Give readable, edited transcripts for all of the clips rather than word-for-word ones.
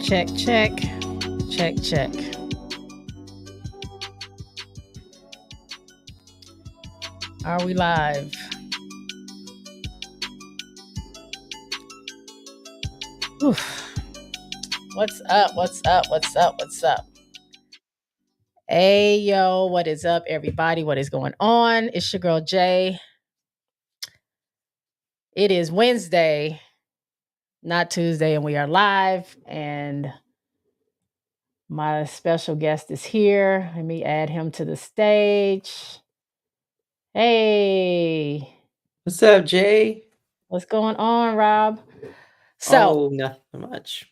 Check, check. Check, check. Are we live? Oof. What's up? What's up? What's up? What's up? Hey, yo, what is up, everybody? What is going on? It's your girl, Jay. It is Wednesday, not Tuesday, and we are live. And my special guest is here. Let me add him to the stage. Hey, What's up, Jay? what's going on, Rob? So, nothing much.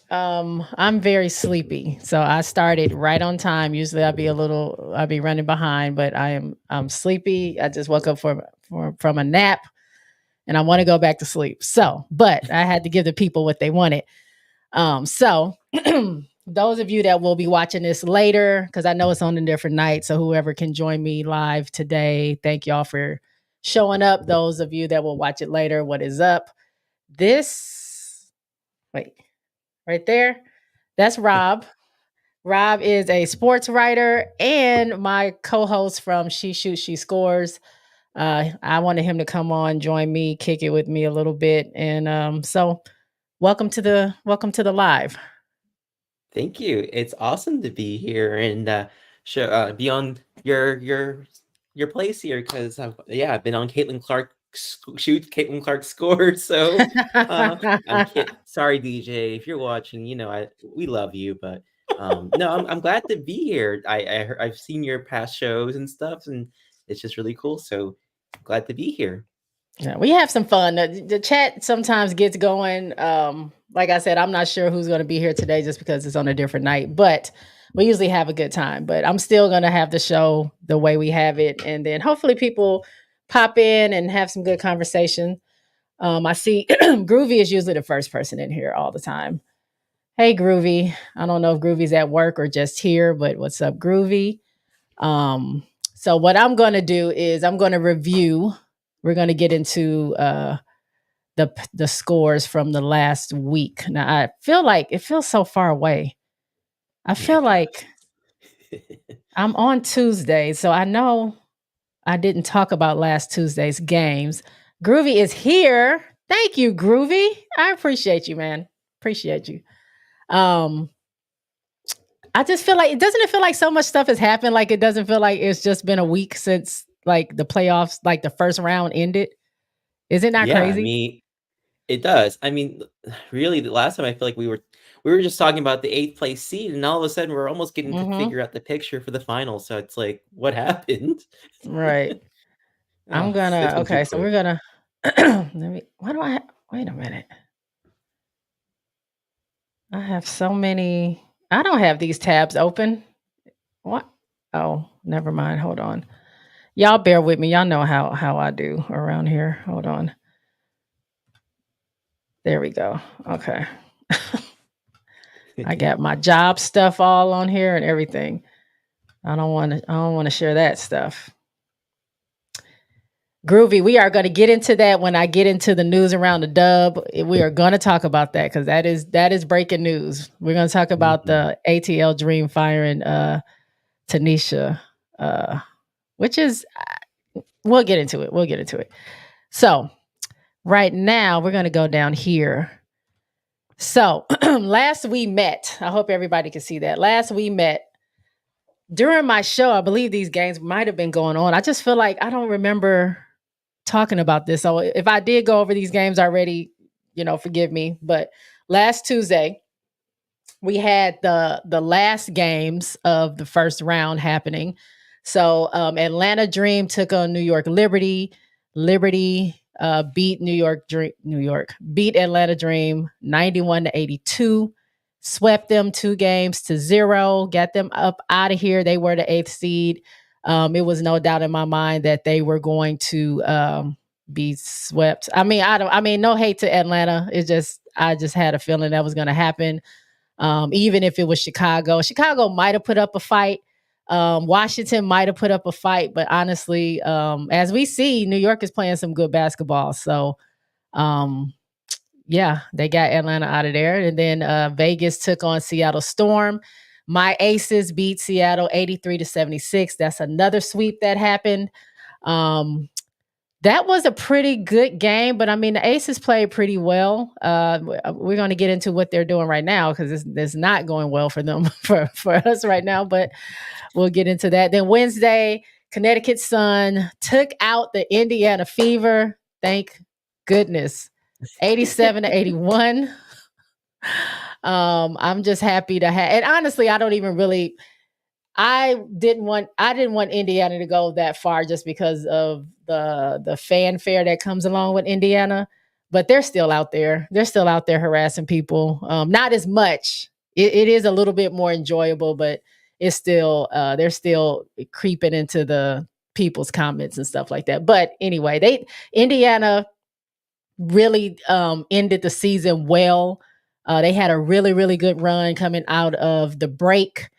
I'm very sleepy, so I started right on time. Usually, I'll be running behind, but I'm sleepy. I just woke up from a nap, and I want to go back to sleep. So, but I had to give the people what they wanted. So those of you that will be watching this later, because I know it's on a different night, so whoever can join me live today, thank y'all for showing up. Those of you that will watch it later, what is up? Wait, right there, that's Rob. Rob is a sports writer and my co-host from She Shoots, She Scores. I wanted him to come on, join me, kick it with me a little bit, and so welcome to the live. Thank you. It's awesome to be here and be on your place here because I've been on Caitlin Clark scores. So I'm kidding. Sorry, DJ, if you're watching, we love you, but no, I'm glad to be here. I've seen your past shows and stuff, and it's just really cool. So glad to be here. Yeah, we have some fun. The chat sometimes gets going. Like I said, I'm not sure who's going to be here today just because it's on a different night, but we usually have a good time. But I'm still going to have the show the way we have it. And then hopefully people pop in and have some good conversation. I see Groovy is usually the first person in here all the time. Hey, Groovy. I don't know if Groovy's at work or just here, but what's up, Groovy? So what I'm going to do is I'm going to review. We're going to get into the scores from the last week. Now I feel like it feels so far away. I feel like I'm on Tuesday, so I know I didn't talk about last Tuesday's games. Groovy is here. Thank you, Groovy. I appreciate you, man. Appreciate you. Um, I just feel like it feel like so much stuff has happened. Like it doesn't feel like it's just been a week since like the playoffs, like the first round ended. Is it not Yeah, I crazy? mean, it does. I mean, really, the last time I feel like we were just talking about the 8th place seed, and all of a sudden we're almost getting to Mm-hmm. figure out the picture for the final. So it's like, what happened? Right. I'm It's gonna been too okay, so we're quick. gonna wait a minute. I have so many. I don't have these tabs open. What? Oh, never mind. Hold on. Y'all bear with me. Y'all know how I do around here. Hold on. There we go. Okay. I got my job stuff all on here and everything. I don't want to share that stuff. Groovy, we are going to get into that when I get into the news around the dub. We are going to talk about that because that is breaking news. We're going to talk about the ATL Dream firing Tanisha, which is we'll get into it. We'll get into it. So right now we're going to go down here. So last we met, I hope everybody can see that. Last we met during my show, I believe these games might have been going on. I just feel like I don't remember talking about this. So if I did go over these games already, forgive me. But last Tuesday, we had the last games of the first round happening. So Atlanta Dream took on New York Liberty. Liberty beat beat Atlanta Dream 91-82. Swept them 2-0, got them up out of here. They were the 8th seed. It was no doubt in my mind that they were going to be swept. I mean, no hate to Atlanta. I just had a feeling that was going to happen. Even if it was Chicago might have put up a fight. Washington might have put up a fight, but honestly, as we see, New York is playing some good basketball. So, Yeah, they got Atlanta out of there. And then Vegas took on Seattle Storm. My Aces beat Seattle 83-76. That's another sweep that happened. Um, that was a pretty good game, but I mean, the Aces played pretty well. We're going to get into what they're doing right now because it's not going well for them for us right now, but we'll get into that. Then Wednesday, Connecticut Sun took out the Indiana Fever. Thank goodness. 87-81. I'm just happy to have, and honestly, I don't even really I didn't want Indiana to go that far just because of the fanfare that comes along with Indiana, but they're still out there. They're still out there harassing people. Not as much. It is a little bit more enjoyable, but it's still they're still creeping into the people's comments and stuff like that. But anyway, Indiana really ended the season well. They had a really, really good run coming out of the break,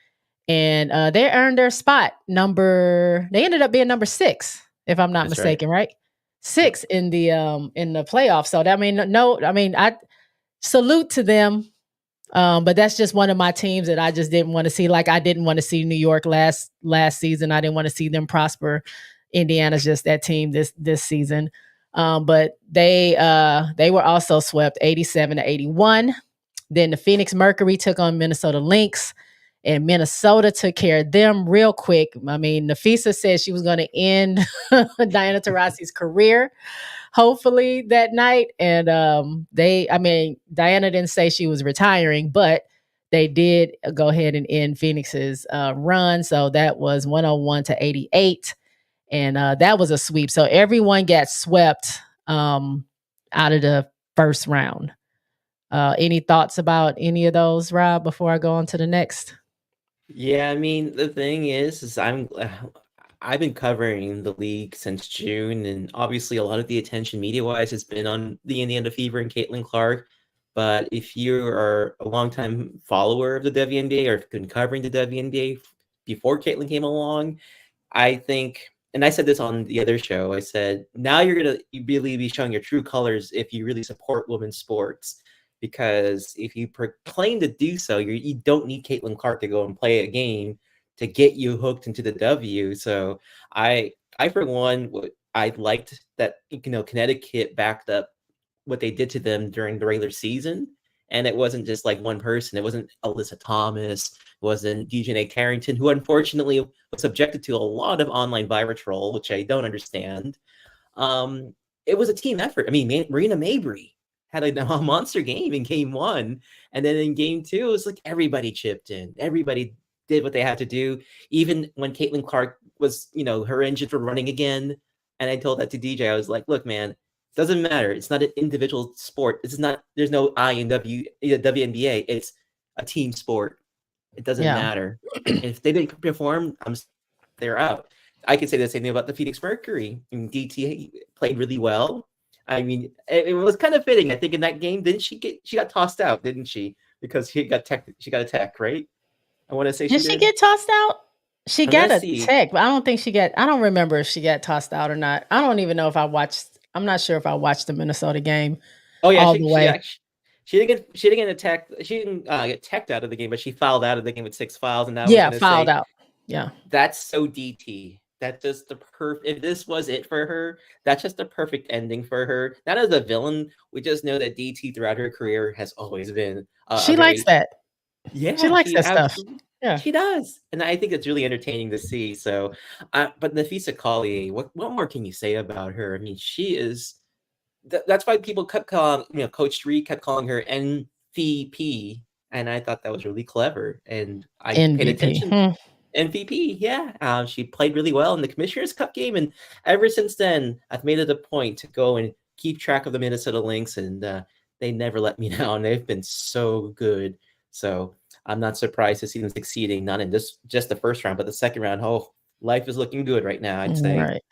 and they earned their spot. They ended up being number 6, if I'm not That's right. mistaken, right? Yep. 6 in the playoffs. So that, I mean, no, I mean, I salute to them. But that's just one of my teams that I just didn't want to see. Like I didn't want to see New York last season. I didn't want to see them prosper. Indiana's just that team this season. But they were also swept 87-81. Then the Phoenix Mercury took on Minnesota Lynx, and Minnesota took care of them real quick. I mean, Nafisa said she was going to end Diana Taurasi's career, hopefully that night. And Diana didn't say she was retiring, but they did go ahead and end Phoenix's run. So that was 101-88. And that was a sweep. So everyone got swept out of the first round. Any thoughts about any of those, Rob, before I go on to the next? Yeah, I mean, the thing is I've been covering the league since June, and obviously a lot of the attention media-wise has been on the Indiana Fever and Caitlin Clark. But if you are a longtime follower of the WNBA or have been covering the WNBA before Caitlin came along, I think, and I said this on the other show, I said, now you're going to really be showing your true colors if you really support women's sports. Because if you proclaim to do so, you don't need Caitlin Clark to go and play a game to get you hooked into the W. So I for one, I liked that, Connecticut backed up what they did to them during the regular season. And it wasn't just like one person. It wasn't Alyssa Thomas. It wasn't Dejanay Carrington, who unfortunately was subjected to a lot of online virus troll, which I don't understand. It was a team effort. I mean, Marina Mabry had a monster game in game 1. And then in game 2, it was like everybody chipped in. Everybody did what they had to do. Even when Caitlin Clark was, her engines were running again. And I told that to DJ. I was like, look, man, doesn't matter. It's not an individual sport. There's no I in WNBA. It's a team sport. It doesn't Yeah. matter. And if they didn't perform, they're out. I could say the same thing about the Phoenix Mercury. I mean, DT played really well. I mean, it was kind of fitting. I think in that game, she got tossed out, didn't she? Because she got a tech, right? I want to say Did she get tossed out? She got a tech, but I don't remember if she got tossed out or not. I don't even know if I'm not sure if I watched the Minnesota game Oh yeah, all the way. she didn't get attacked. She didn't get teched out of the game, but she fouled out of the game with 6 fouls. And I was Yeah, gonna fouled say, out. Yeah. that's so DT. That's just the perfect. If this was it for her, that's just the perfect ending for her. Not as a villain, we just know that DT throughout her career has always been She likes that. Yeah, She likes she that stuff. absolutely Yeah. she does, and I think it's really entertaining to see. So, but Nafisa Collier, what more can you say about her? I mean, she is. That's why people kept calling, Coach Reed kept calling her MVP, and I thought that was really clever, and I paid MVP. attention. MVP, yeah. She played really well in the Commissioner's Cup game, and ever since then, I've made it a point to go and keep track of the Minnesota Lynx, and they never let me down. They've been so good. So I'm not surprised to see them succeeding, not in just the first round, but the second round. Oh, life is looking good right now, I'd say. Right.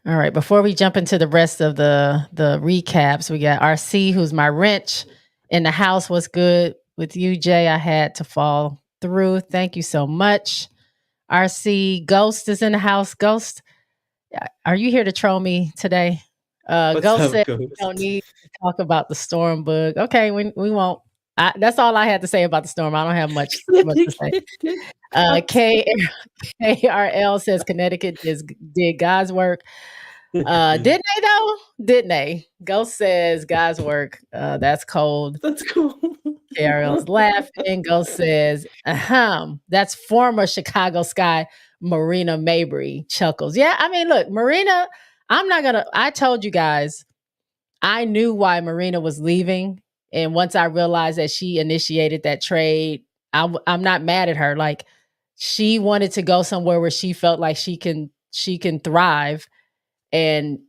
All right. Before we jump into the rest of the recaps, we got RC, who's my wrench in the house. What's good with you, Jay? I had to fall through. Thank you so much. RC Ghost is in the house. Ghost, are you here to troll me today? What's Ghost up, said we don't Ghost? need to talk about the storm bug. Okay, we won't. That's all I had to say about the storm. I don't have much to say. K KRL says Connecticut did God's work. Didn't they though? Didn't they? Ghost says God's work. That's cold. That's cool. KRL's laughing. Ghost says, ahem. That's former Chicago Sky Marina Mabry chuckles. Yeah, I mean, look, Marina, I told you guys, I knew why Marina was leaving. And once I realized that she initiated that trade, I'm not mad at her. Like, she wanted to go somewhere where she felt like she can thrive and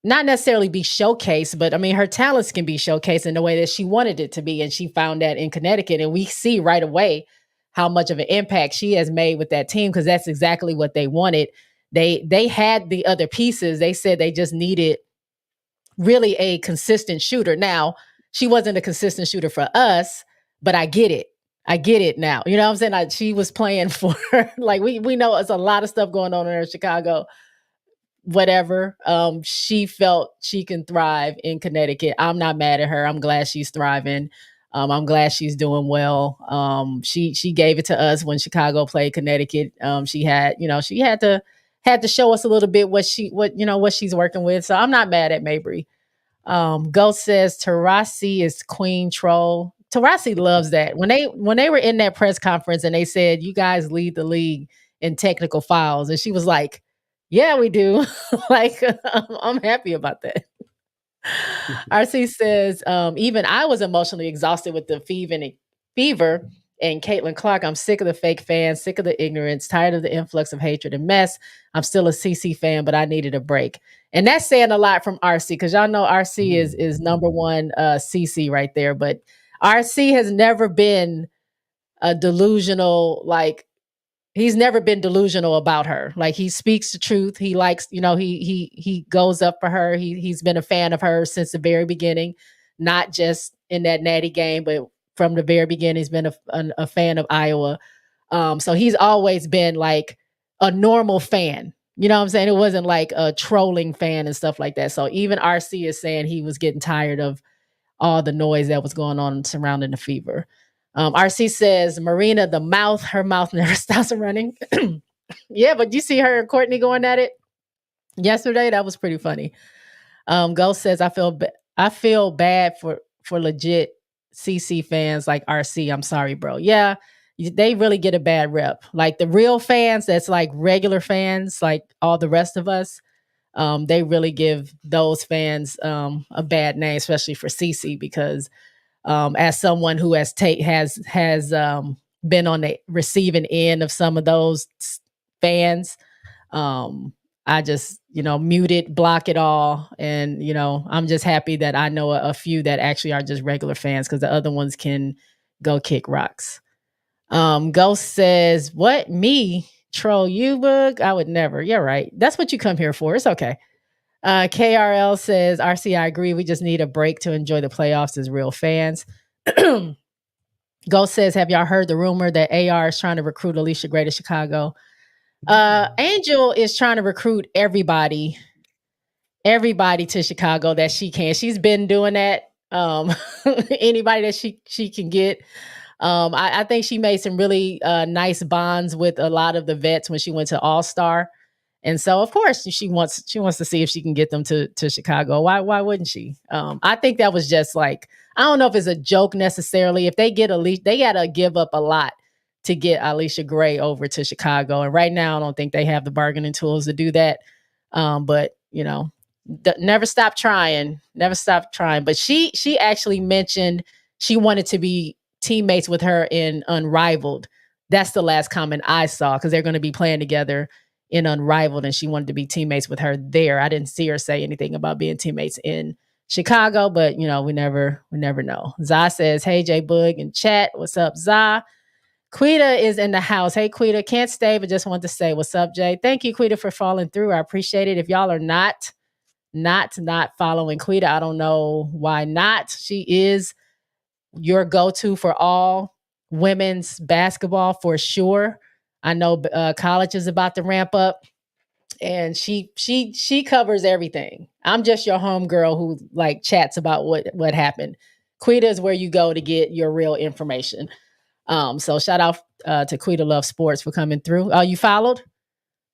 not necessarily be showcased, but I mean her talents can be showcased in the way that she wanted it to be. And she found that in Connecticut. And we see right away how much of an impact she has made with that team because that's exactly what they wanted. They had the other pieces. They said they just needed really a consistent shooter. Now, she wasn't a consistent shooter for us, but I get it. I get it now. You know what I'm saying? She was playing for like we know it's a lot of stuff going on in Chicago, whatever. She felt she can thrive in Connecticut. I'm not mad at her. I'm glad she's thriving. I'm glad she's doing well. She gave it to us when Chicago played Connecticut. She had to show us a little bit what she's working with. So I'm not mad at Mabry. Ghost says Tarasi is queen troll. Tarasi loves that. When they were in that press conference and they said, "You guys lead the league in technical fouls," and she was like, "Yeah, we do." Like, I'm happy about that. RC says, even I was emotionally exhausted with the fever and Caitlin Clark. I'm sick of the fake fans, sick of the ignorance, tired of the influx of hatred and mess. I'm still a CC fan, but I needed a break. And that's saying a lot from RC because y'all know RC is number one CC right there. But RC has never been a delusional, like he's never been delusional about her. Like he speaks the truth. He likes, he goes up for her. He's been a fan of hers since the very beginning, not just in that Natty game, but from the very beginning, he's been a fan of Iowa. So he's always been like a normal fan. You know what I'm saying? It wasn't like a trolling fan and stuff like that. So even RC is saying he was getting tired of all the noise that was going on surrounding the fever. RC says, Marina, her mouth never stops running. Yeah, but you see her and Courtney going at it yesterday? That was pretty funny. Ghost says, I feel bad for legit CC fans like RC. I'm sorry, bro. Yeah, they really get a bad rep. Like the real fans, that's like regular fans, like all the rest of us. They really give those fans a bad name, especially for CC, because as someone who has been on the receiving end of some of those fans, I just mute it, block it all, and I'm just happy that I know a few that actually are just regular fans because the other ones can go kick rocks. Ghost says, "What me troll you, book? I would never." You're right. That's what you come here for. It's okay. KRL says, RC, I agree. We just need a break to enjoy the playoffs as real fans. Ghost says, have y'all heard the rumor that AR is trying to recruit Alicia Gray to Chicago? Angel is trying to recruit everybody to Chicago that she can. She's been doing that. Anybody that she can get. I think she made some really nice bonds with a lot of the vets when she went to All-Star. And so, of course, she wants to see if she can get them to Chicago. Why wouldn't she? I think that was just like, I don't know if it's a joke necessarily. If they get Alicia, they got to give up a lot to get Alicia Gray over to Chicago. And right now, I don't think they have the bargaining tools to do that. But never stop trying. Never stop trying. But she actually mentioned she wanted to be teammates with her in Unrivaled. That's the last comment I saw because they're going to be playing together in Unrivaled, and she wanted to be teammates with her there. I didn't see her say anything about being teammates in Chicago, but we never know. Za says, "Hey J Boog in chat, what's up, Za?" Quita is in the house. Hey Quita, can't stay, but just want to say what's up, Jay. Thank you, Quita, for falling through. I appreciate it. If y'all are not following Quita, I don't know why not. She is your go-to for all women's basketball for sure. I know college is about to ramp up. and she covers everything. I'm just your homegirl who like chats about what happened. Quita is where you go to get your real information. So shout out to Quita Love Sports for coming through. You followed?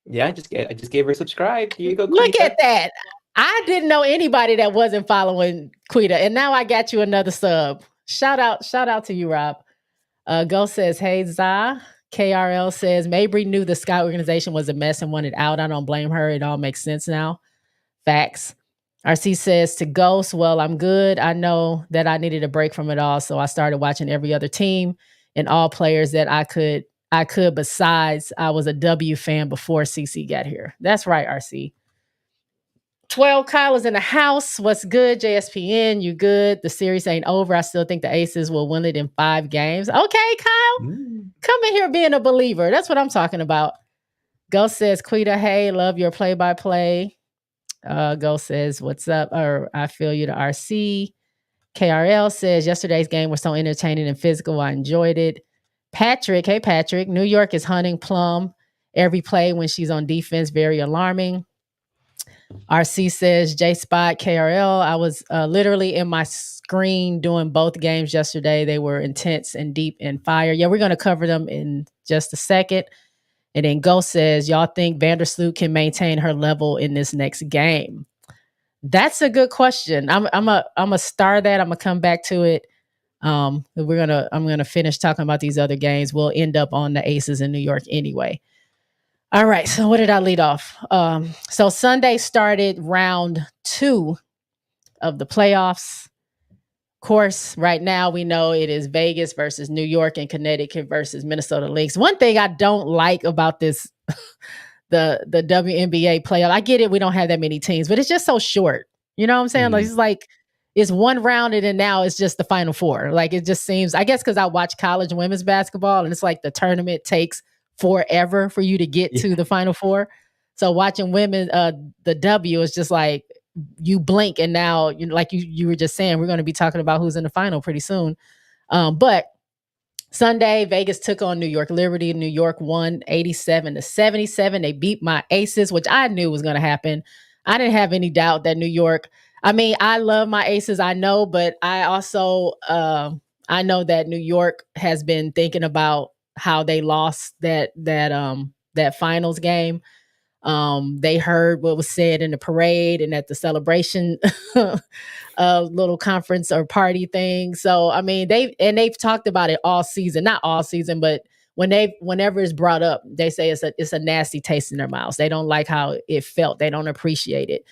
Yeah, I just gave her a subscribe. Here you go, Look Quita. at that. I didn't know anybody that wasn't following Quita, and now I got you another sub. Shout out to you, Rob. Go says, hey, Za. KRL says, Mabry knew the Sky organization was a mess and wanted out. I don't blame her. It all makes sense now. Facts. RC says to Ghost, well, I'm good. I know that I needed a break from it all. So I started watching every other team and all players that I could. Besides, I was a W fan before CC got here. That's right, RC. 12 Kyle is in the house. What's good, JSPN? You good? The series ain't over. I still think the Aces will win it in 5 games. Okay, Kyle. Come in here being a believer. That's what I'm talking about. Ghost says, Quita, hey, love your play-by-play. Ghost says, what's up? Or I feel you to RC. KRL says, yesterday's game was so entertaining and physical. I enjoyed it. Patrick, hey, Patrick. New York is hunting Plum every play when she's on defense. Very alarming. RC says, JSpot, KRL. I was literally in my screen doing both games yesterday. They were intense and deep and fire. Yeah, we're going to cover them in just a second. And then Ghost says, y'all think Vandersloot can maintain her level in this next game? That's a good question. I'm a star that. I'm gonna come back to it. I'm gonna finish talking about these other games. We'll end up on the Aces in New York anyway. All right. So what did I lead off? So Sunday started round 2 of the playoffs. Of course, right now we know it is Vegas versus New York and Connecticut versus Minnesota Lynx. One thing I don't like about this, the WNBA playoff, I get it, we don't have that many teams, but it's just so short. You know what I'm saying? Like it's one round and then now it's just the final 4. Like it just seems, I guess because I watch college women's basketball and it's like the tournament takes forever for you to get to the final 4. So watching women, the W is just like you blink and now like you were just saying, we're going to be talking about who's in the final pretty soon. But Sunday, Vegas took on New York Liberty. New York won 87-77. They beat my Aces, which I knew was going to happen. I didn't have any doubt that New York, I mean, I love my Aces, I know, but I also, I know that New York has been thinking about how they lost that finals game. They heard what was said in the parade and at the celebration little conference or party thing. So I mean, they've talked about it all season, not all season, but whenever it's brought up, they say it's a nasty taste in their mouths. They don't like how it felt. They don't appreciate it.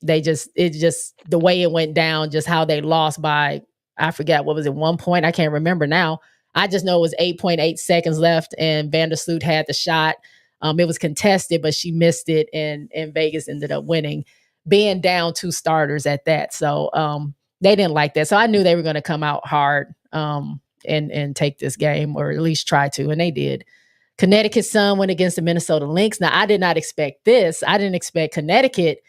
It's just the way it went down, just how they lost by, I forget, what was it, 1 point? I can't remember now. I just know it was 8.8 seconds left and Vandersloot had the shot. It was contested, but she missed it, and Vegas ended up winning, being down 2 starters at that. So they didn't like that. So I knew they were going to come out hard and take this game, or at least try to, and they did. Connecticut Sun went against the Minnesota Lynx. Now, I did not expect this. I didn't expect Connecticut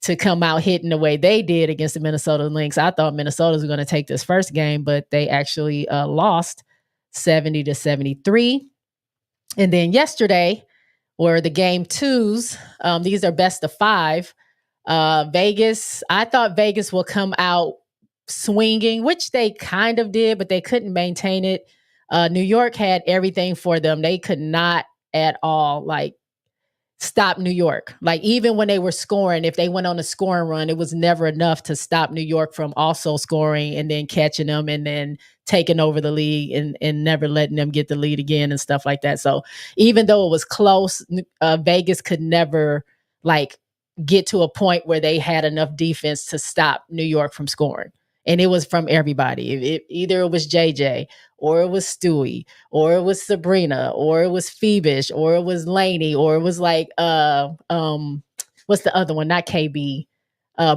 to come out hitting the way they did against the Minnesota Lynx. I thought Minnesota was going to take this first game, but they actually lost 70-73. And then yesterday, or the game 2s, these are best of 5. Vegas, I thought Vegas will come out swinging, which they kind of did, but they couldn't maintain it. New York had everything for them. They could not at all stop New York. Like even when they were scoring, if they went on a scoring run, it was never enough to stop New York from also scoring and then catching them and then taking over the league and never letting them get the lead again and stuff like that. So even though it was close, Vegas could never get to a point where they had enough defense to stop New York from scoring. And it was from everybody. Either it was JJ, or it was Stewie, or it was Sabrina, or it was Phoebish, or it was Laney, or it was what's the other one? Not KB,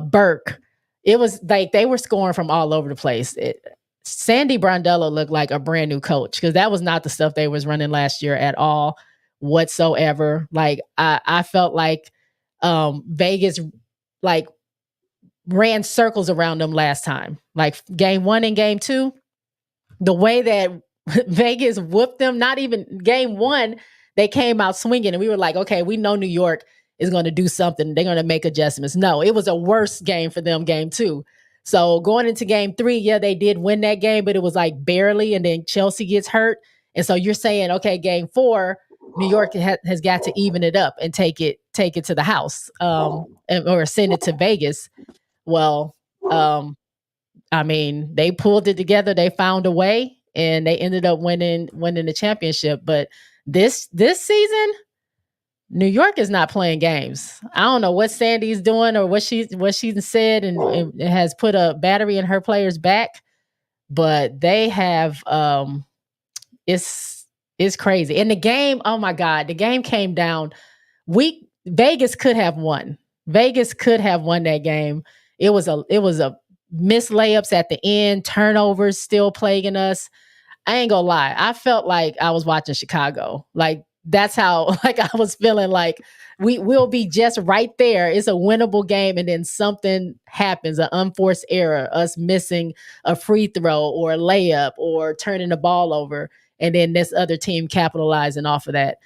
Burke. It was like they were scoring from all over the place. Sandy Brondello looked like a brand new coach, because that was not the stuff they was running last year at all whatsoever. Like I felt like Vegas ran circles around them last time. Like game 1 and game 2, the way that Vegas whooped them, not even game 1, they came out swinging, and we were like, okay, we know New York is going to do something. They're going to make adjustments. No, it was a worse game for them, game 2. So going into game 3, yeah, they did win that game, but it was like barely, and then Chelsea gets hurt. And so you're saying, okay, game 4, New York has got to even it up and take it to the house, or send it to Vegas. Well, I mean, they pulled it together. They found a way, and they ended up winning the championship. But this season, New York is not playing games. I don't know what Sandy's doing or what she's said, and has put a battery in her players' back. But they have, it's crazy. And the game, oh my God, the game came down. Vegas could have won. Vegas could have won that game. It was a missed layups at the end, turnovers still plaguing us. I ain't gonna lie. I felt like I was watching Chicago. Like, that's how, like, I was feeling like we will be just right there. It's a winnable game, and then something happens, an unforced error, us missing a free throw or a layup or turning the ball over, and then this other team capitalizing off of that.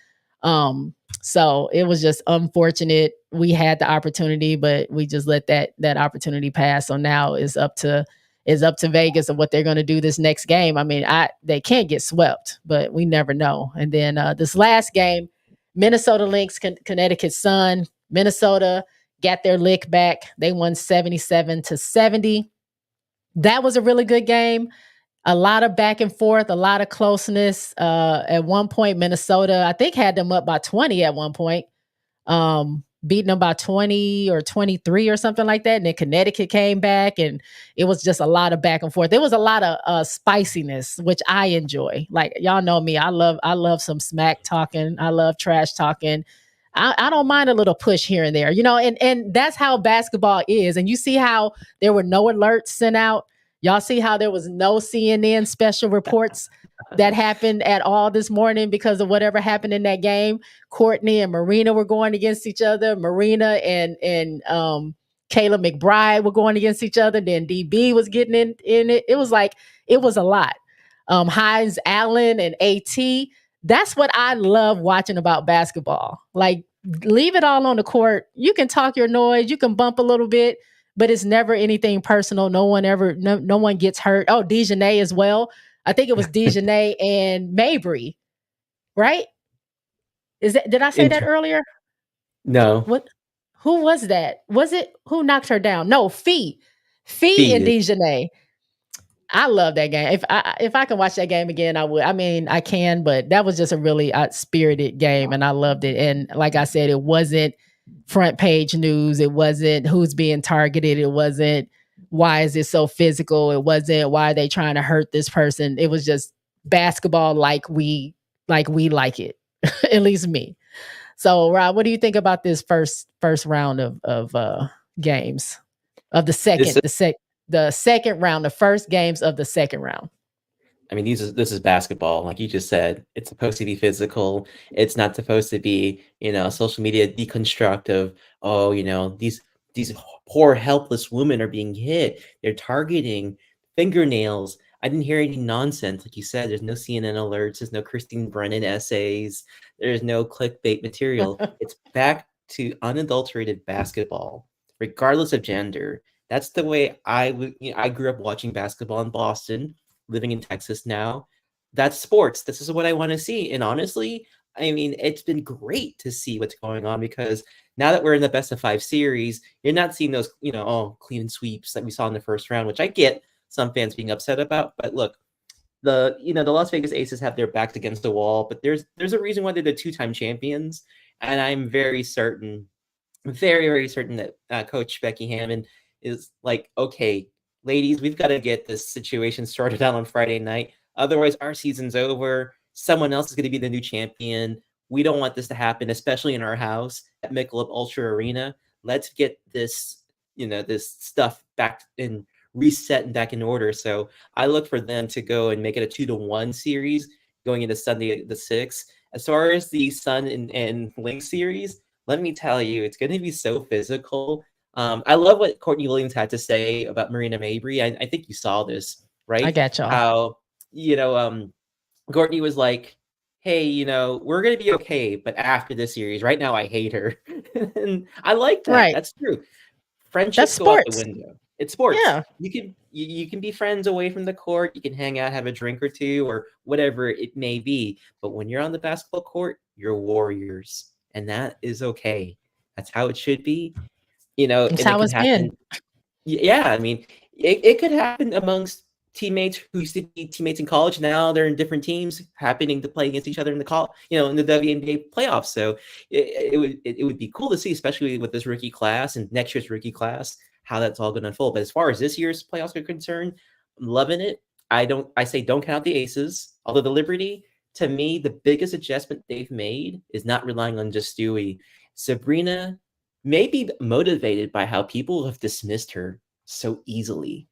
So it was just unfortunate. We had the opportunity, but we just let that opportunity pass. So now it's up to Vegas and what they're going to do this next game. I mean, they can't get swept, but we never know. And then this last game, Minnesota Lynx, Connecticut Sun. Minnesota got their lick back. They won 77-70. That was a really good game. A lot of back and forth, a lot of closeness. At one point, Minnesota, I think, had them up by 20 at one point, beating them by 20 or 23 or something like that. And then Connecticut came back, and it was just a lot of back and forth. There was a lot of spiciness, which I enjoy. Like, y'all know me, I love some smack talking. I love trash talking. I don't mind a little push here and there, and that's how basketball is. And you see how there were no alerts sent out. Y'all see how there was no CNN special reports that happened at all this morning because of whatever happened in that game. Courtney and Marina were going against each other. Marina and Kayla McBride were going against each other. Then DB was getting in it. It was like, it was a lot. Hines Allen and AT. That's what I love watching about basketball. Like, leave it all on the court. You can talk your noise. You can bump a little bit, but it's never anything personal. No one gets hurt. Oh, Dejanay as well. I think it was Dejanay and Mabry, right? Did I say that earlier? No. What? Who was that? Was it who knocked her down? No, Fee and Dejanay. I love that game. If I can watch that game again, I would. I mean, I can, but that was just a really spirited game, and I loved it. And like I said, it wasn't front page news. It wasn't who's being targeted. It wasn't why is it so physical. It wasn't why are they trying to hurt this person. It was just basketball like we like it. At least me. So, Rob, what do you think about this first round of games of the second round, the first games of the second round? I mean, this is basketball, like you just said. It's supposed to be physical. It's not supposed to be, social media deconstruct of, oh, these poor helpless women are being hit. They're targeting fingernails. I didn't hear any nonsense. Like you said, there's no CNN alerts. There's no Christine Brennan essays. There's no clickbait material. It's back to unadulterated basketball, regardless of gender. That's the way I grew up watching basketball in Boston, living in Texas now. That's sports. This is what I want to see. And honestly, I mean, it's been great to see what's going on, because now that we're in the best of 5 series, you're not seeing those, clean sweeps that we saw in the first round, which I get some fans being upset about. But look, the Las Vegas Aces have their backs against the wall, but there's a reason why they're the 2-time champions. And I'm very certain, very certain that Coach Becky Hammond is like, okay, ladies, we've got to get this situation sorted out on Friday night. Otherwise, our season's over. Someone else is going to be the new champion. We don't want this to happen, especially in our house at Michelob Ultra Arena. Let's get this, this stuff back in reset and back in order. So I look for them to go and make it a 2-1 series going into Sunday the 6th. As far as the Sun and Lynx series, let me tell you, it's going to be so physical. I love what Courtney Williams had to say about Marina Mabry. I think you saw this, right? I got y'all. How, Courtney was like, hey, we're gonna be okay, but after this series, right now I hate her. And I like that. Right. That's true. That's Friendships go out the sports. window. It's sports. Yeah. You can be friends away from the court. You can hang out, have a drink or two, or whatever it may be. But when you're on the basketball court, you're warriors, and that is okay. That's how it should be. That's And it how can it's been. happen. Yeah, I mean, it could happen amongst teammates who used to be teammates in college. Now they're in different teams, happening to play against each other in in the WNBA playoffs. So it would be cool to see, especially with this rookie class and next year's rookie class, how that's all going to unfold. But as far as this year's playoffs are concerned, I'm loving it. I say don't count the aces. Although the Liberty, to me, the biggest adjustment they've made is not relying on just Stewie. Sabrina may be motivated by how people have dismissed her so easily.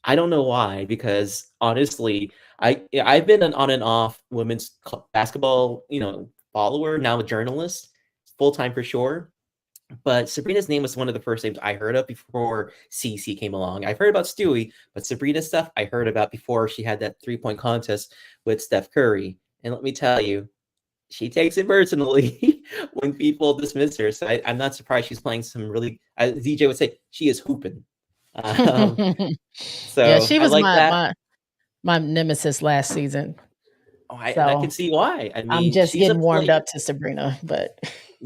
I don't know why, because honestly, I've been an on and off women's basketball, follower, now a journalist, full time for sure. But Sabrina's name was one of the first names I heard of before CC came along. I've heard about Stewie, but Sabrina's stuff I heard about before she had that 3-point contest with Steph Curry. And let me tell you, she takes it personally when people dismiss her. So I'm not surprised she's playing some really, as DJ would say, she is hooping. Um, Yeah, so she I was like my that. my my nemesis last season. And I So can see why. I I'm mean, just she's a getting warmed player. up to Sabrina, but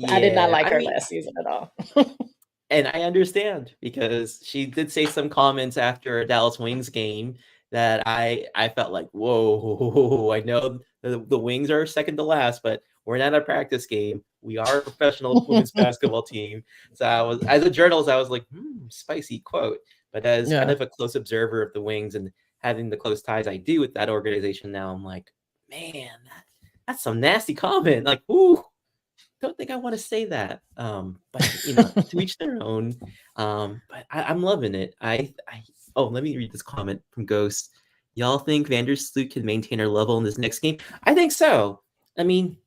I did not Yeah, like I her mean, last season at all. and I understand because she did say some comments after a Dallas Wings game that I felt like, whoa, I know the Wings are second to last, but we're not a practice game. We are a professional women's basketball team. So as a journalist, I was like, spicy quote. But as kind Yeah. of a close observer of the Wings and having the close ties I do with that organization now, I'm like, man, that's some nasty comment. Like, ooh, don't think I want to say that. But to each their own. But I'm loving it. Oh, let me read this comment from Ghost. Y'all think Vandersloot can maintain her level in this next game? I think so. I mean,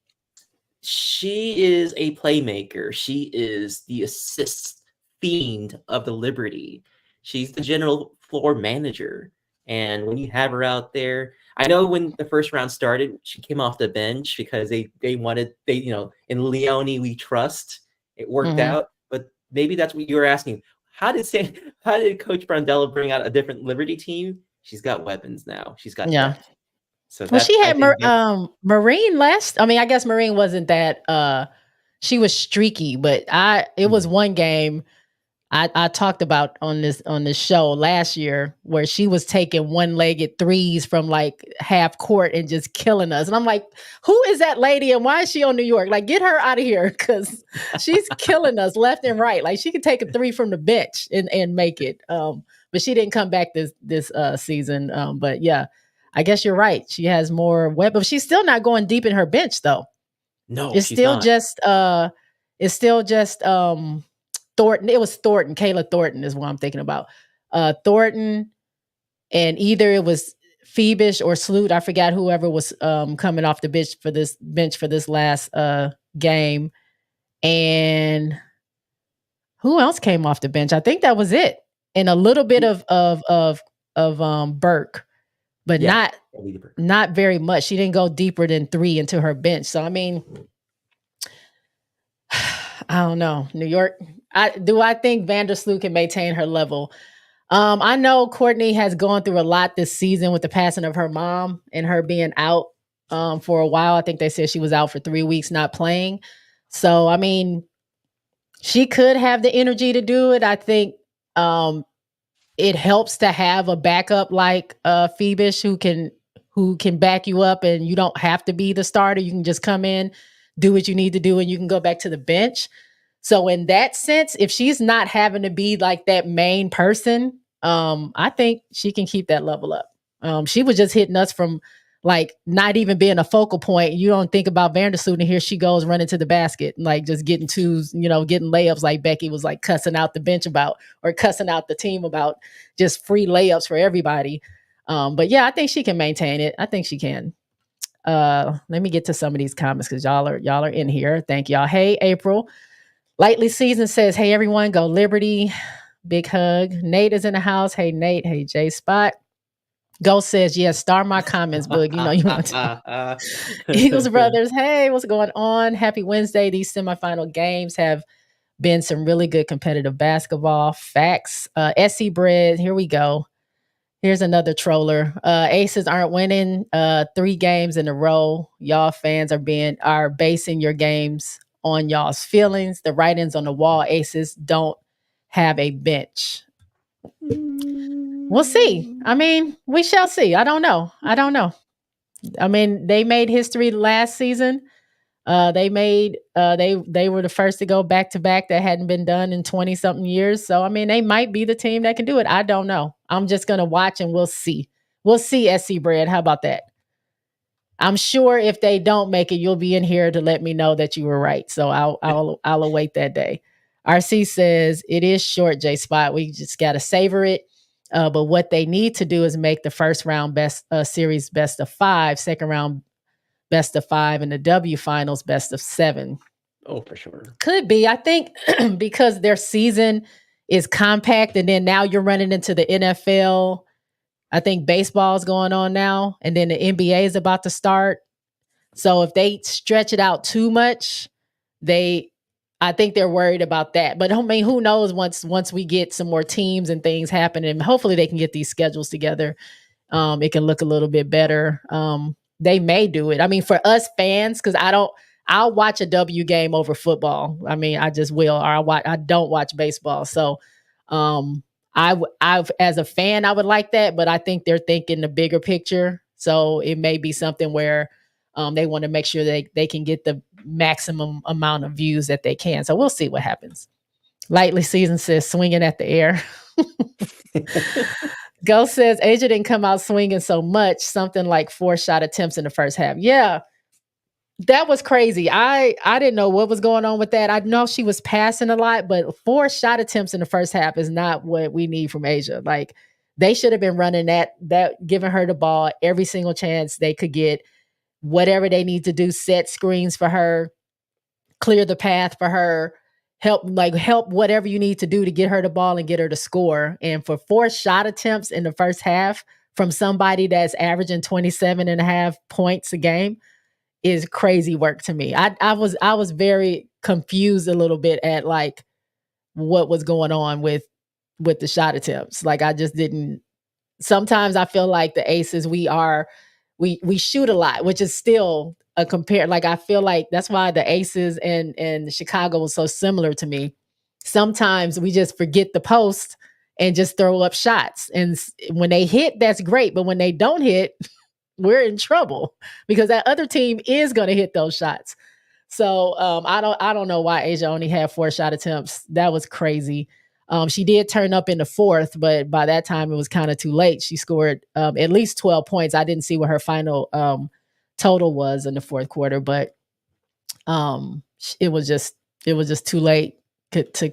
she is a playmaker. She is the assist fiend of the Liberty. She's the general floor manager. And when you have her out there, I know when the first round started, she came off the bench because they wanted in Leone we trust. It worked Mhm. out, but maybe that's what you were asking. How did Coach Brandella bring out a different Liberty team? She's got weapons now. She's got Yeah. depth. So Well, that she I had think that Marine last. I mean, I guess Marine wasn't that she was streaky, but it was one game I talked about on this show last year where she was taking one-legged threes from like half court and just killing us. And I'm like, who is that lady and why is she on New York? Like, get her out of here because she's killing us left and right. Like she could take a three from the bench and make it. But she didn't come back this season. But yeah, I guess you're right. She has more weapons. She's still not going deep in her bench though. no, It's she's still not. just Thornton. It was Thornton. Kayla Thornton is what I'm thinking about. Thornton, and either it was Phoebish or Sloot. I forgot whoever was coming off the bench for this last game. And who else came off the bench? I think that was it. And a little bit of Burke, but Yeah, not very much. She didn't go deeper than 3 into her bench. So I mean, I don't know. New York. I think Vandersloot can maintain her level. I know Courtney has gone through a lot this season with the passing of her mom and her being out for a while. I think they said she was out for 3 weeks not playing. So I mean, she could have the energy to do it. I think it helps to have a backup like Phoebish who can back you up and you don't have to be the starter. You can just come in, do what you need to do, and you can go back to the bench. So in that sense, if she's not having to be like that main person, I think she can keep that level up. She was just hitting us from like not even being a focal point. You don't think about Vandersloot, and here she goes running to the basket, like just getting twos, getting layups like Becky was like cussing out the bench about, or cussing out the team about just free layups for everybody. But yeah, I think she can maintain it. I think she can. Let me get to some of these comments because y'all are in here. Thank y'all. Hey, April. Lightly Seasoned says, hey, everyone, go Liberty. Big hug. Nate is in the house. Hey, Nate. Hey, J Spot. Ghost says, yes, star my comments, Boog. You know you want to. Eagles Brothers, hey, what's going on? Happy Wednesday. These semifinal games have been some really good competitive basketball. Facts. SC Bread, here we go. Here's another troller. Aces aren't winning 3 games in a row. Y'all fans are basing your games on y'all's feelings. The writings on the wall. Aces don't have a bench. We'll see. I mean, we shall see. I don't know. I mean, they made history last season. They were the first to go back to back that hadn't been done in 20 something years. So I mean, they might be the team that can do it. I don't know. I'm just gonna watch and we'll see. We'll see, SC Bread. How about that? I'm sure if they don't make it, you'll be in here to let me know that you were right. So I'll await that day. RC says it is short, J Spot. We just gotta savor it. But what they need to do is make the first round best series best of 5, second round best of 5, and the W finals best of 7. Oh, for sure. Could be. I think because their season is compact, and then now you're running into the NFL. I think baseball's going on now, and then the NBA is about to start. So if they stretch it out too much, I think they're worried about that. But I mean, who knows once we get some more teams and things happening, hopefully they can get these schedules together. It can look a little bit better. They may do it. I mean, for us fans, because I'll watch a W game over football. I mean, I just will. Or I don't watch baseball. So I've as a fan, I would like that, but I think they're thinking the bigger picture. So it may be something where they want to make sure they can get the maximum amount of views that they can. So we'll see what happens. Lightly Season says swinging at the air. Ghost says Asia didn't come out swinging so much, something like 4 shot attempts in the first half. Yeah, that was crazy. I didn't know what was going on with that. I know she was passing a lot, but 4 shot attempts in the first half is not what we need from Asia. Like they should have been running that giving her the ball every single chance they could get, whatever they need to do, set screens for her, clear the path for her, help whatever you need to do to get her the ball and get her to score. And for 4 shot attempts in the first half from somebody that's averaging 27.5 points a game is crazy work to me. I was very confused a little bit at like what was going on with the shot attempts. Like I just didn't. Sometimes I feel like the Aces we shoot a lot, which is still a compare. Like I feel like that's why the Aces and Chicago was so similar to me. Sometimes we just forget the post and just throw up shots, and when they hit, that's great. But when they don't hit, we're in trouble because that other team is going to hit those shots. So I don't know why Asia only had 4 shot attempts. That was crazy. She did turn up in the fourth, but by that time it was kind of too late. She scored at least 12 points. I didn't see what her final total was in the fourth quarter, but it was just too late to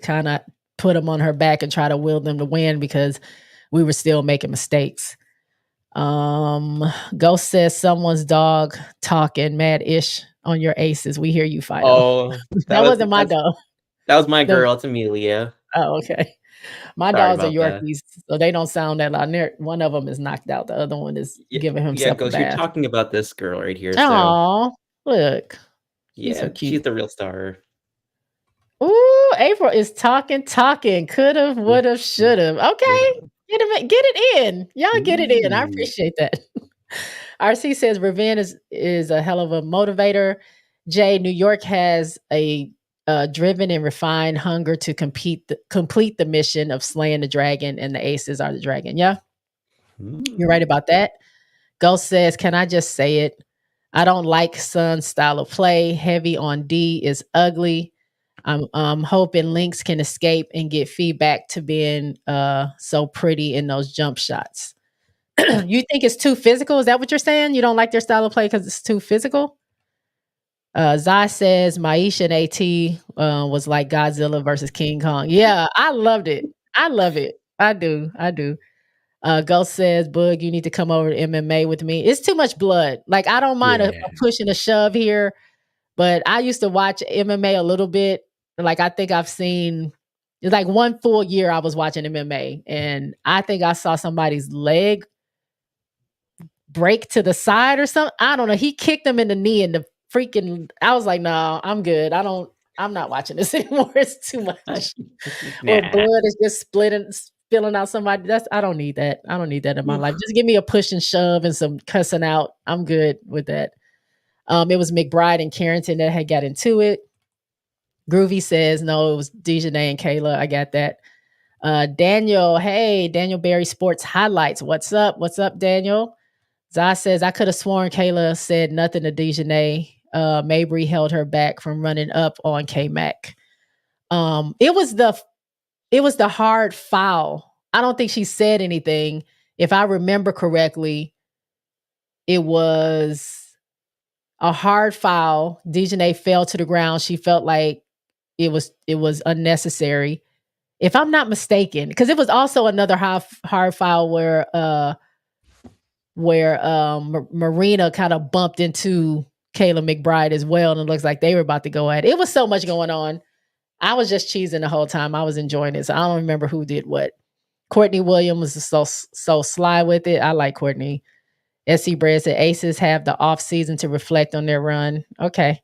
kind of put them on her back and try to will them to win because we were still making mistakes. Ghost says someone's dog talking mad-ish on your Aces. We hear you, Fido. Oh, that wasn't my dog. That was my girl. It's Amelia. Oh, okay. My dogs are Yorkies, so they don't sound that loud. One of them is knocked out. The other one is giving himself a bath. You're talking about this girl right here. Oh, look. She's so cute. She's the real star. Ooh, April is talking. Could've, would've, should've. Okay. Get it in. Y'all get it in. I appreciate that. RC says revenge is a hell of a motivator. Jay, New York has a driven and refined hunger to complete the mission of slaying the dragon, and the Aces are the dragon. Yeah, you're right about that. Ghost says, can I just say it? I don't like Sun's style of play. Heavy on D is ugly. I'm hoping Lynx can escape and get feedback to being so pretty in those jump shots. You think it's too physical? Is that what you're saying? You don't like their style of play because it's too physical? Zai says Maisha and AT was like Godzilla versus King Kong. Yeah, I loved it. I love it. I do. Ghost says, Boog, you need to come over to MMA with me. It's too much blood. Like, I don't mind a push and a shove here, but I used to watch MMA a little bit. Like, I think I've seen, it's like one full year I was watching MMA, and I think I saw somebody's leg break to the side or something. I don't know. He kicked him in the knee and the freaking. I was like, no, I'm good. I'm not watching this anymore. It's too much. Or Nah. blood is just spilling out somebody. I don't need that. I don't need that in my life. Just give me a push and shove and some cussing out. I'm good with that. It was McBride and Carrington that had got into it. Groovy says no, it was Dejanay and Kayla. I got that. Daniel, hey, Daniel Berry Sports Highlights. What's up? What's up, Daniel? Zah says I could have sworn Kayla said nothing to Dejanay. Mabry held her back from running up on K Mac. It was the hard foul. I don't think she said anything. If I remember correctly, it was a hard foul. Dejanay fell to the ground. She felt like it was unnecessary. If I'm not mistaken, because it was also another hard foul where Marina kind of bumped into Kayla McBride as well, and it looks like they were about to go at it. It was so much going on. I was just cheesing the whole time. I was enjoying it. So I don't remember who did what. Courtney Williams was so sly with it. I like Courtney. SC Bread said Aces have the off season to reflect on their run. Okay.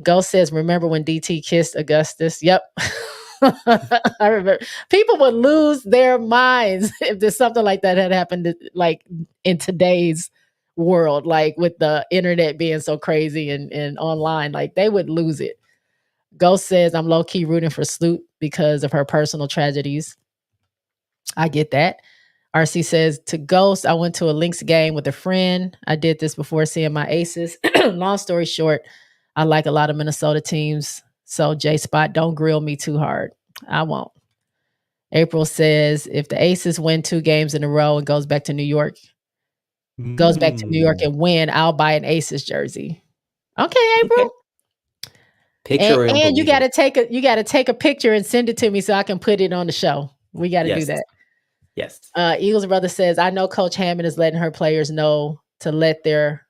Ghost says, remember when DT kissed Augustus? Yep. I remember. People would lose their minds if there's something like that had happened, like in today's world, like with the internet being so crazy and online, like they would lose it. Ghost says, I'm low key rooting for Sloot because of her personal tragedies. I get that. RC says, to Ghost, I went to a Lynx game with a friend. I did this before seeing my Aces. Long story short, I like a lot of Minnesota teams. So JSpot, don't grill me too hard. I won't. April says, if the Aces win 2 games in a row and goes back to New York and win, I'll buy an Aces jersey. Okay, April. Okay. Picture and you gotta take a picture and send it to me so I can put it on the show. We gotta do that. Yes. Eagles brother says, I know Coach Hammond is letting her players know to let their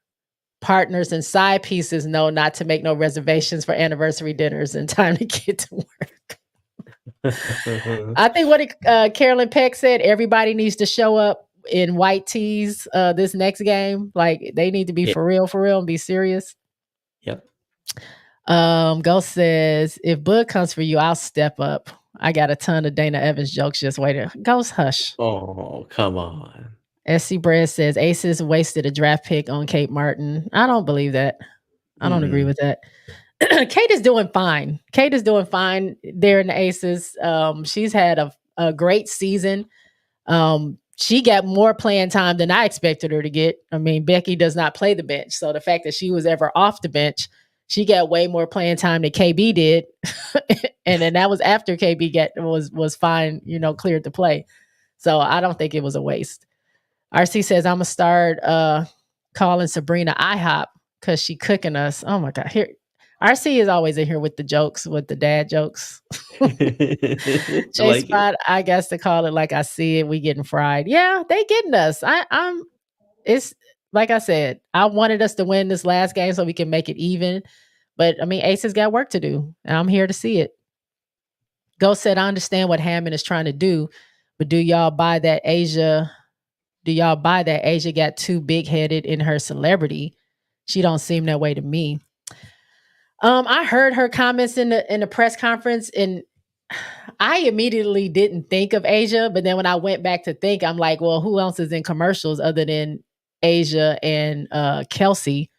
partners and side pieces know not to make no reservations for anniversary dinners in time to get to work. I think what Carolyn Peck said, everybody needs to show up in white tees this next game. Like they need to be for real and be serious. Yep. Ghost says, if Bud comes for you, I'll step up. I got a ton of Dana Evans jokes just waiting. Ghost, hush. Oh, come on. SC Bread says Aces wasted a draft pick on Kate Martin. I don't believe that. I don't agree with that. Kate is doing fine. Kate is doing fine there in the Aces. She's had a great season. She got more playing time than I expected her to get. I mean, Becky does not play the bench. So the fact that she was ever off the bench, she got way more playing time than KB did. And then that was after KB was fine, cleared to play. So I don't think it was a waste. RC says, I'm going to start calling Sabrina IHOP because she cooking us. Oh, my God. Here, RC is always in here with the jokes, with the dad jokes. JSpot, I guess to call it like I see it, we getting fried. Yeah, they getting us. It's like I said, I wanted us to win this last game so we can make it even. But I mean, Aces got work to do. And I'm here to see it. Ghost said, I understand what Hammond is trying to do, but do y'all buy that Asia got too big-headed in her celebrity? She don't seem that way to me. I heard her comments in the press conference, and I immediately didn't think of Asia, but then when I went back to think, I'm like, well, who else is in commercials other than Asia and Kelsey?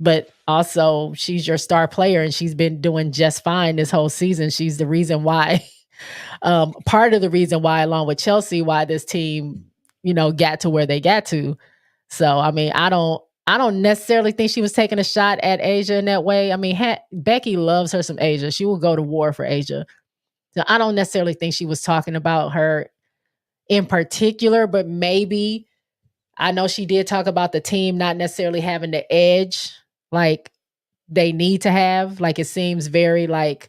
But also she's your star player and she's been doing just fine this whole season. She's the reason why, part of the reason why, along with Chelsea, why this team, got to where they got to. So, I mean, I don't necessarily think she was taking a shot at Asia in that way. I mean, Becky loves her some Asia. She will go to war for Asia. So I don't necessarily think she was talking about her in particular, but maybe, I know she did talk about the team not necessarily having the edge like they need to have. Like it seems very like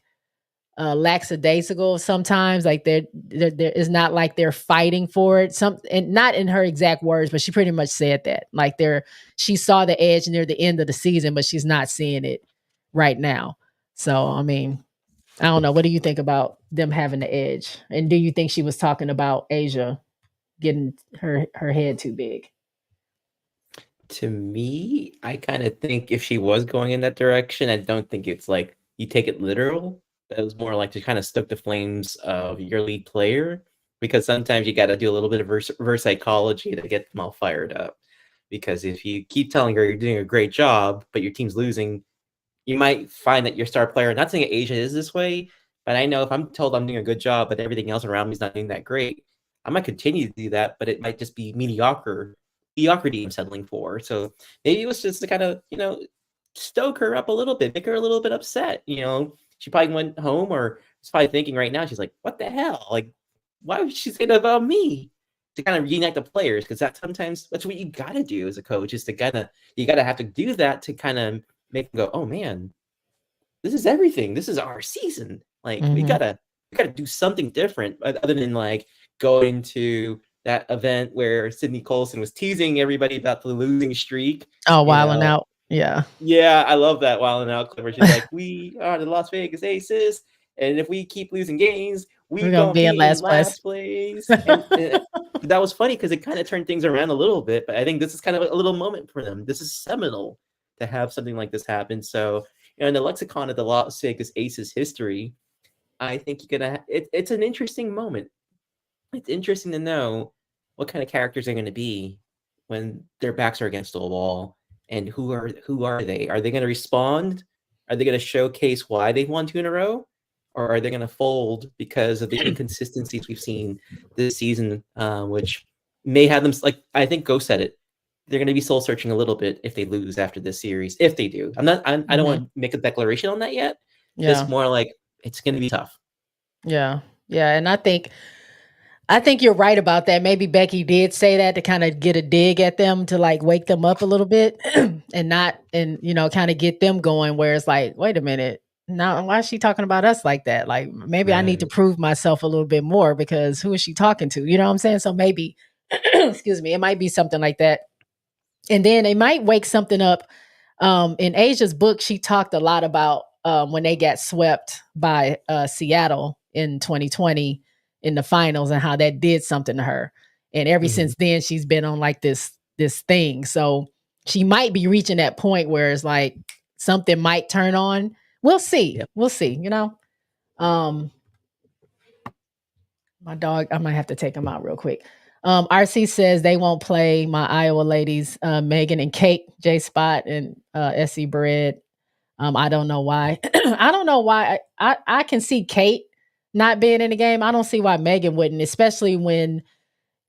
lackadaisical sometimes. Like there is not like they're fighting for it. And not in her exact words, but she pretty much said that. Like she saw the edge near the end of the season, but she's not seeing it right now. So I mean, I don't know. What do you think about them having the edge? And do you think she was talking about Asia? getting her head too big. To me, I kind of think if she was going in that direction, I don't think it's like you take it literal. That was more like to kind of stoke the flames of your lead player, because sometimes you got to do a little bit of reverse psychology to get them all fired up. Because if you keep telling her you're doing a great job, but your team's losing, you might find that your star player, not saying Asia is this way, but I know if I'm told I'm doing a good job, but everything else around me is not doing that great, I might continue to do that, but it might just be mediocrity I'm settling for. So maybe it was just to kind of, stoke her up a little bit, make her a little bit upset. She probably went home or is probably thinking right now, she's like, what the hell? Like, why would she say that about me? To kind of reunite the players, because that's what you got to do as a coach, is to you got to have to do that to kind of make them go, oh man, this is everything. This is our season. Like we gotta do something different other than like going to that event where Sydney Colson was teasing everybody about the losing streak. Oh, wilding out. Yeah. Yeah, I love that wilding out clip where she's like, we are the Las Vegas Aces, and if we keep losing games, we're gonna be in last last place. And that was funny because it kind of turned things around a little bit. But I think this is kind of a little moment for them. This is seminal to have something like this happen. So, in the lexicon of the Las Vegas Aces history, I think you're gonna. It's an interesting moment. It's interesting to know what kind of characters they're going to be when their backs are against the wall, and who are they? Are they going to respond? Are they going to showcase why they've won 2 in a row, or are they going to fold because of the inconsistencies we've seen this season, which may have them like I think Ghost said it. They're going to be soul searching a little bit if they lose after this series. If they do, I don't want to make a declaration on that yet. Yeah. Just more like it's going to be tough. Yeah. And I think you're right about that. Maybe Becky did say that to kind of get a dig at them, to like wake them up a little bit and kind of get them going, where it's like, wait a minute, now why is she talking about us like that? Like maybe I need to prove myself a little bit more, because who is she talking to? You know what I'm saying? So maybe, excuse me, it might be something like that. And then it might wake something up. In Asia's book, she talked a lot about when they got swept by Seattle in 2020 in the finals, and how that did something to her. And ever since then, she's been on like this thing. So she might be reaching that point where it's like something might turn on. We'll see. Yep. We'll see. My dog, I might have to take him out real quick. RC says they won't play my Iowa ladies, Megan and Kate, J Spot and SC Bread. I don't know why. I don't know why. I can see Kate not being in the game. I don't see why Megan wouldn't, especially when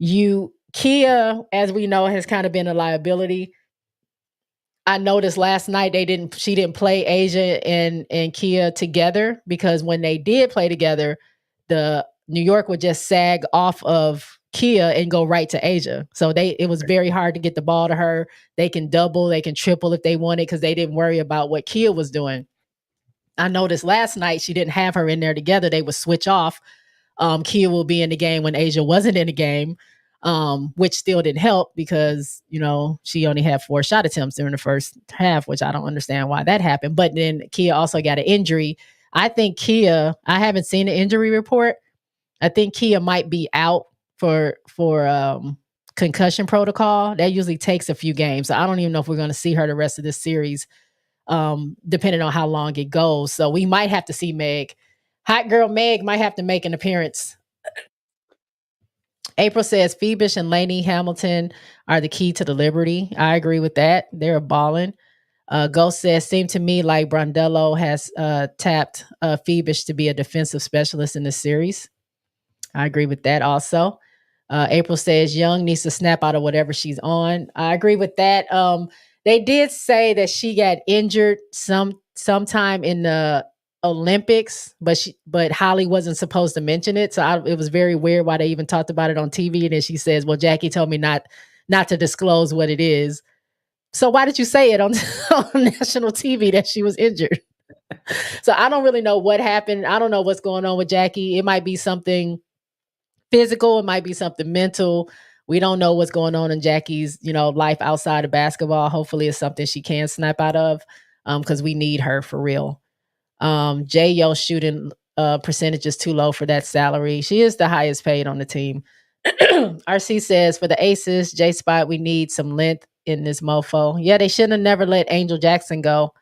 Kia, as we know, has kind of been a liability. I noticed last night she didn't play Asia and Kia together, because when they did play together, the New York would just sag off of Kia and go right to Asia. So it was very hard to get the ball to her. They can double, they can triple if they wanted, because they didn't worry about what Kia was doing. I noticed last night she didn't have her in there together. They would switch off. Kia will be in the game when Asia wasn't in the game, which still didn't help, because, she only had 4 shot attempts during the first half, which I don't understand why that happened. But then Kia also got an injury. I think I haven't seen the injury report. I think Kia might be out for concussion protocol. That usually takes a few games. So I don't even know if we're going to see her the rest of this series, depending on how long it goes. So we might have to see Meg. Hot girl Meg might have to make an appearance. April says Phoebus and Lainey Hamilton are the key to the Liberty. I agree with that. They're balling. Ghost says, seemed to me like Brondello has tapped Phoebus to be a defensive specialist in the series. I agree with that also. April says Young needs to snap out of whatever she's on. I agree with that. They did say that she got injured sometime in the Olympics, but Holly wasn't supposed to mention it. So it was very weird why they even talked about it on TV. And then she says, well, Jackie told me not to disclose what it is. So why did you say it on national TV that she was injured? So I don't really know what happened. I don't know what's going on with Jackie. It might be something physical. It might be something mental. We don't know what's going on in Jackie's, life outside of basketball. Hopefully it's something she can snap out of, because we need her for real. J.O. shooting percentage is too low for that salary. She is the highest paid on the team. RC says for the Aces, J Spot, we need some length in this mofo. Yeah, they shouldn't have never let Angel Jackson go.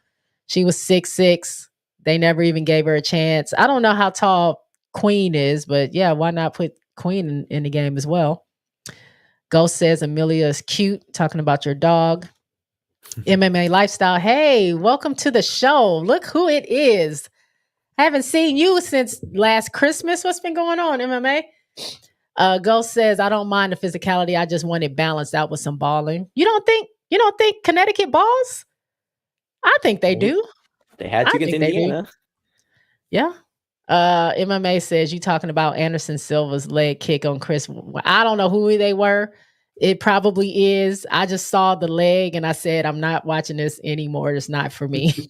She was 6'6". They never even gave her a chance. I don't know how tall Queen is, but yeah, why not put Queen in the game as well? Ghost says Amelia is cute, talking about your dog. MMA Lifestyle. Hey, welcome to the show. Look who it is. I haven't seen you since last Christmas. What's been going on, MMA? Ghost says, I don't mind the physicality. I just want it balanced out with some balling. You don't think Connecticut balls? I think they do. They had to I against think they do. Indiana. Yeah. MMA says you talking about Anderson Silva's leg kick on Chris. I don't know who they were. It probably is. I just saw the leg and I said, I'm not watching this anymore. It's not for me.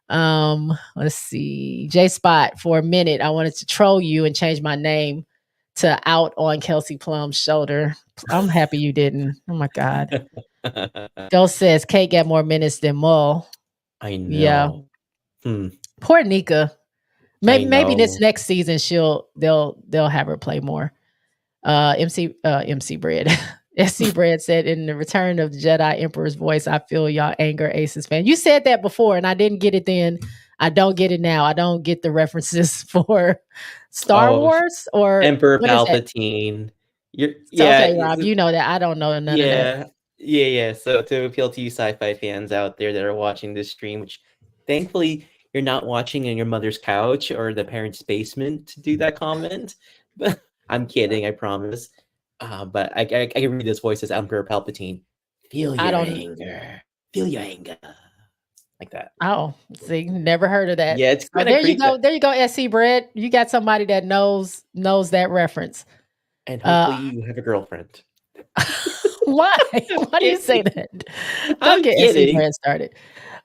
Let's see. J Spot, for a minute, I wanted to troll you and change my name to out on Kelsey Plum's shoulder. I'm happy you didn't. Oh my God. Ghost says Kate got more minutes than Mull. I Yeah. know. Poor Nika. Maybe this know. next season they'll have her play more. MC Bread. SC Bread said in the Return of the Jedi Emperor's voice, I feel y'all anger Aces fan. You said that before and I didn't get it then. I don't get it now. I don't get the references for Star Wars or Emperor what is that? Palpatine. So, okay, Rob, you know that. I don't know none of that. Yeah. So to appeal to you sci-fi fans out there that are watching this stream, which thankfully you're not watching in your mother's couch or the parents' basement to do that comment. But I'm kidding, I promise. But I can read this voice as Emperor Palpatine. Feel your anger. Feel your anger. Like that. Oh, see, never heard of that. Yeah, it's So there you go. There you go, SC Bread. You got somebody that knows that reference. And hopefully you have a girlfriend. Why? Why do you say that? Don't I'm get kidding. SC Bread started.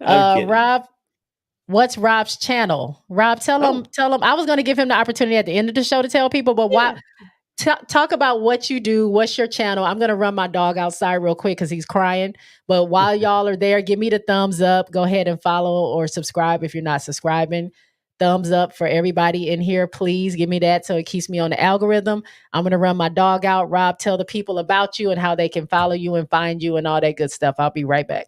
Rob, what's Rob's channel? Rob, tell him. I was going to give him the opportunity at the end of the show to tell people, but why? Talk about what you do. What's your channel? I'm going to run my dog outside real quick because he's crying. But while y'all are there, give me the thumbs up. Go ahead and follow or subscribe if you're not subscribing. Thumbs up for everybody in here. Please give me that so it keeps me on the algorithm. I'm going to run my dog out. Rob, tell the people about you and how they can follow you and find you and all that good stuff. I'll be right back.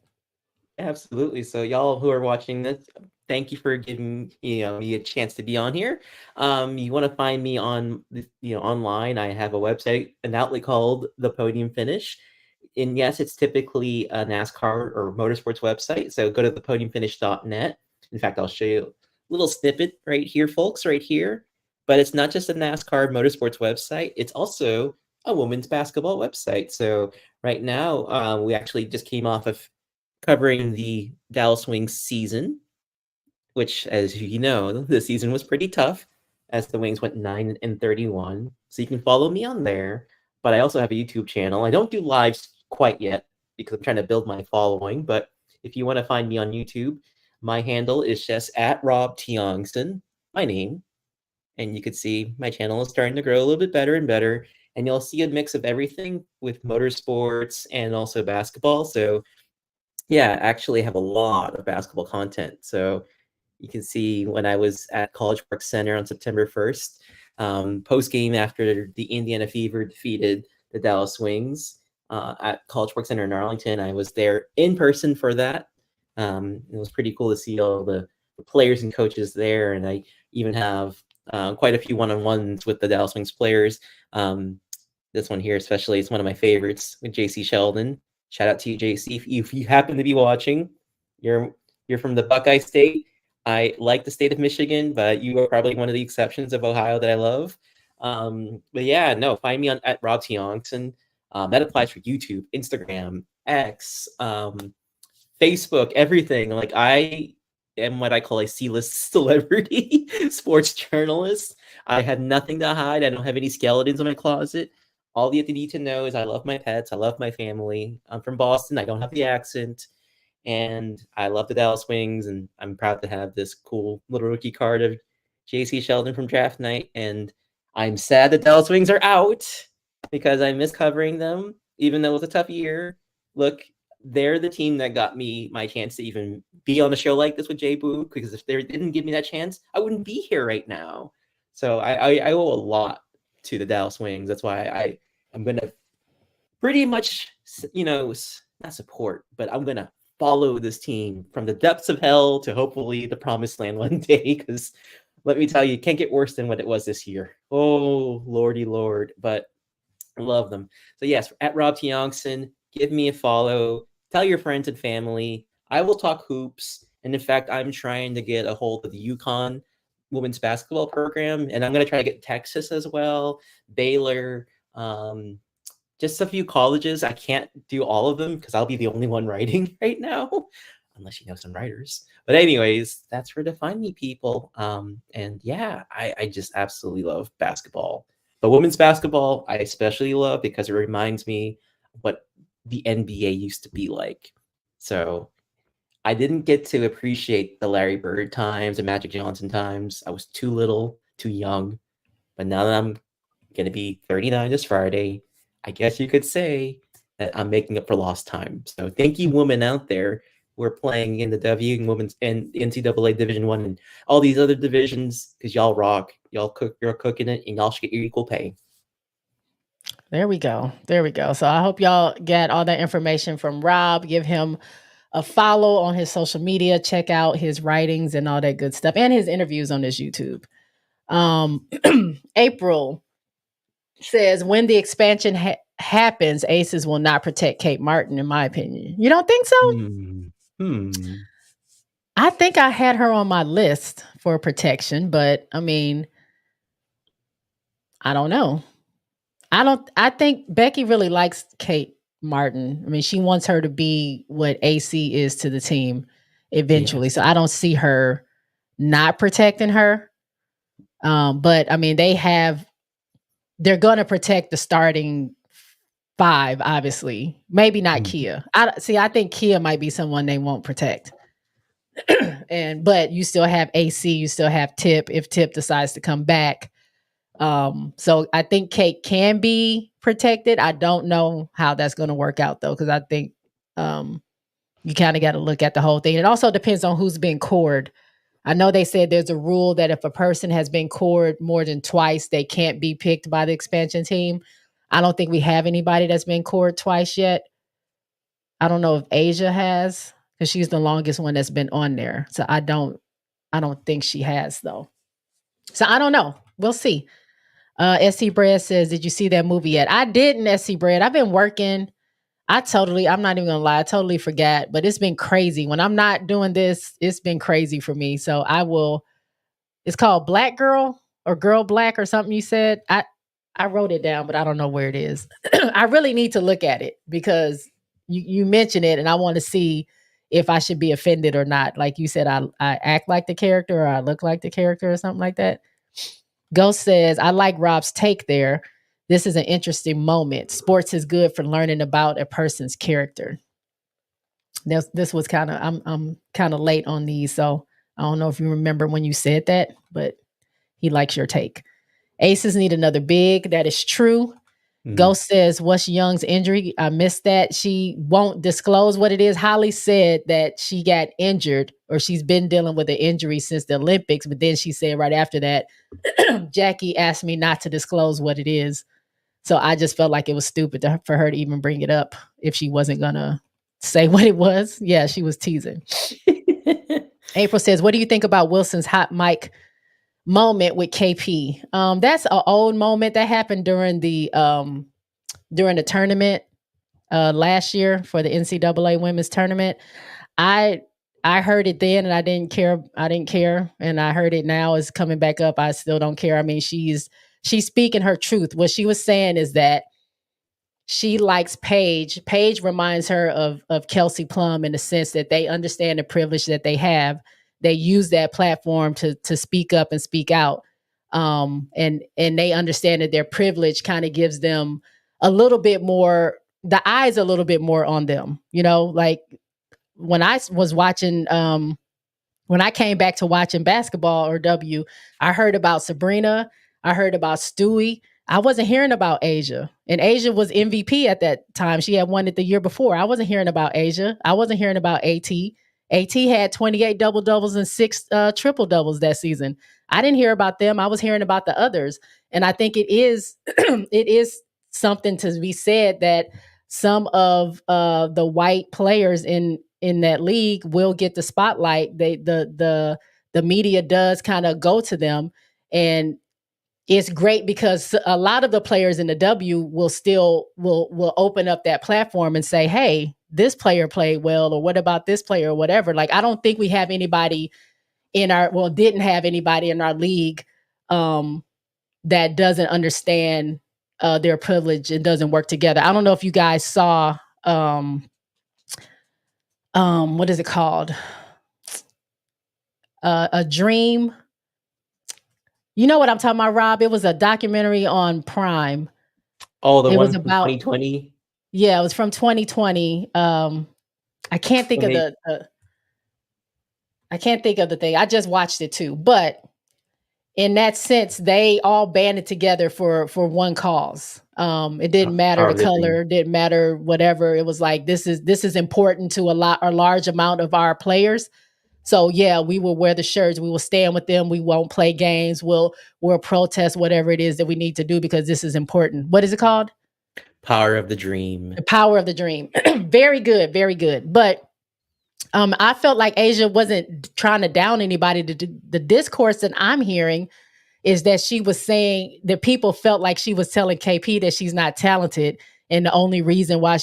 Absolutely. So y'all who are watching this, thank you for giving me a chance to be on here. You want to find me on online. I have a website, an outlet called The Podium Finish. And yes, it's typically a NASCAR or motorsports website. So go to thepodiumfinish.net. In fact, I'll show you a little snippet right here, folks, right here. But it's not just a NASCAR motorsports website. It's also a women's basketball website. So right now, we actually just came off of covering the Dallas Wings season, which, as you know, the season was pretty tough as the Wings went 9-31. So you can follow me on there. But I also have a YouTube channel. I don't do lives quite yet because I'm trying to build my following. But if you want to find me on YouTube, my handle is just at Rob Tiongson, my name. And you can see my channel is starting to grow a little bit better and better. And you'll see a mix of everything with motorsports and also basketball. So yeah, I actually have a lot of basketball content. So you can see when I was at College Park Center on September 1st, post game after the Indiana Fever defeated the Dallas Wings at College Park Center in Arlington. I was there in person for that. It was pretty cool to see all the players and coaches there. And I even have quite a few one-on-ones with the Dallas Wings players. This one here especially is one of my favorites with JC Sheldon. Shout out to you, JC. If you happen to be watching, you're from the Buckeye State. I like the state of Michigan, but you are probably one of the exceptions of Ohio that I love. But yeah, no, find me at Rob Tiongson. That applies for YouTube, Instagram, X, Facebook, everything. Like I am what I call a C-list celebrity sports journalist. I have nothing to hide. I don't have any skeletons in my closet. All you need to know is I love my pets. I love my family. I'm from Boston. I don't have the accent. And I love the Dallas Wings. And I'm proud to have this cool little rookie card of JC Sheldon from draft night. And I'm sad the Dallas Wings are out because I miss covering them, even though it was a tough year. Look, they're the team that got me my chance to even be on a show like this with Jay Boo, because if they didn't give me that chance, I wouldn't be here right now. So I owe a lot to the Dallas Wings. That's why I'm gonna pretty much, not support, but I'm gonna follow this team from the depths of hell to hopefully the promised land one day. Because let me tell you, it can't get worse than what it was this year. Oh, lordy lord! But I love them. So yes, at Rob T. Youngson, give me a follow. Tell your friends and family. I will talk hoops. And in fact, I'm trying to get a hold of the UConn women's basketball program, and I'm going to try to get Texas as well, Baylor, just a few colleges. I can't do all of them because I'll be the only one writing right now, unless you know some writers. But anyways, that's where to find me, people. And yeah, I just absolutely love basketball. But women's basketball, I especially love because it reminds me what the NBA used to be like. So I didn't get to appreciate the Larry Bird times and Magic Johnson times. I was too little, too young. But now that I'm going to be 39 this Friday, I guess you could say that I'm making up for lost time. So thank you, women out there who are playing in the W and women's and NCAA Division One and all these other divisions, because y'all rock. You're cooking it, and y'all should get your equal pay. There we go. There we go. So I hope y'all get all that information from Rob. Give him a follow on his social media. Check out his writings and all that good stuff, and his interviews on his YouTube. April says, when the expansion happens, Aces will not protect Kate Martin, in my opinion. You don't think so? I think I had her on my list for protection, but I mean, I don't know. I think Becky really likes Kate Martin. I mean, she wants her to be what AC is to the team eventually. Yes. So I don't see her not protecting her. But I mean, they're going to protect the starting five, obviously. Maybe not Kia. I think Kia might be someone they won't protect. But you still have AC, you still have Tip if Tip decides to come back. So I think Kate can be protected. I don't know how that's going to work out though, because I think you kind of got to look at the whole thing. It also depends on who's been cored. I know they said there's a rule that if a person has been cored more than twice, they can't be picked by the expansion team. I don't think we have anybody that's been cored twice yet. I don't know if Asia has, because she's the longest one that's been on there. So I don't think she has though. So I don't know. We'll see. SC Bread says, did you see that movie yet? I didn't, SC Bread. I've been working. I'm not even gonna lie, I totally forgot, but it's been crazy. When I'm not doing this, it's been crazy for me. So it's called Black Girl or Girl Black or something you said. I wrote it down, but I don't know where it is. I really need to look at it because you mentioned it and I want to see if I should be offended or not. Like you said, I act like the character or I look like the character or something like that. Ghost says, I like Rob's take there. This is an interesting moment. Sports is good for learning about a person's character. This was kind of, I'm kind of late on these, so I don't know if you remember when you said that, but he likes your take. Aces need another big. That is true. Ghost says, what's Young's injury? I missed that. She won't disclose what it is. Holly said that she got injured or she's been dealing with an injury since the Olympics. But then she said right after that, Jackie asked me not to disclose what it is. So I just felt like it was stupid for her to even bring it up if she wasn't going to say what it was. Yeah, she was teasing. April says, what do you think about Wilson's hot mic moment with KP? That's an old moment that happened during the tournament last year for the NCAA women's tournament. I heard it then and I didn't care. And I heard it now is coming back up. I still don't care. I mean, she's speaking her truth. What she was saying is that she likes Paige. Paige reminds her of Kelsey Plum in the sense that they understand the privilege that they have. They use that platform to speak up and speak out. And they understand that their privilege kind of gives them a little bit more, the eyes a little bit more on them. You know, like when I was watching, when I came back to watching basketball or W, I heard about Sabrina. I heard about Stewie. I wasn't hearing about Asia. And Asia was MVP at that time. She had won it the year before. I wasn't hearing about Asia. I wasn't hearing about AT. AT had 28 double-doubles and 6 triple-doubles that season. I didn't hear about them. I was hearing about the others. And I think it is it is something to be said that some of the white players in that league will get the spotlight. The media does kind of go to them, and it's great because a lot of the players in the W will still will open up that platform and say, "Hey, this player played well," or "What about this player?" or whatever. Like, I don't think we have anybody didn't have anybody in our league that doesn't understand their privilege and doesn't work together. I don't know if you guys saw what is it called? A Dream. You know what I'm talking about, Rob? It was a documentary on Prime. Oh, the It one was from about 2020. Yeah, it was from 2020. I can't think When of they I can't think of the thing. I just watched it too, but in that sense, they all banded together for one cause. It didn't matter Power the of the Dream. color, didn't matter whatever. It was like this is important to a large amount of our players. So yeah, we will wear the shirts. We will stand with them. We won't play games. We'll protest whatever it is that we need to do because this is important. What is it called? Power of the Dream. The Power of the Dream. Very good, very good. But I felt like Asia wasn't trying to down anybody. The discourse that I'm hearing is that she was saying that people felt like she was telling KP that she's not talented, and the only reason why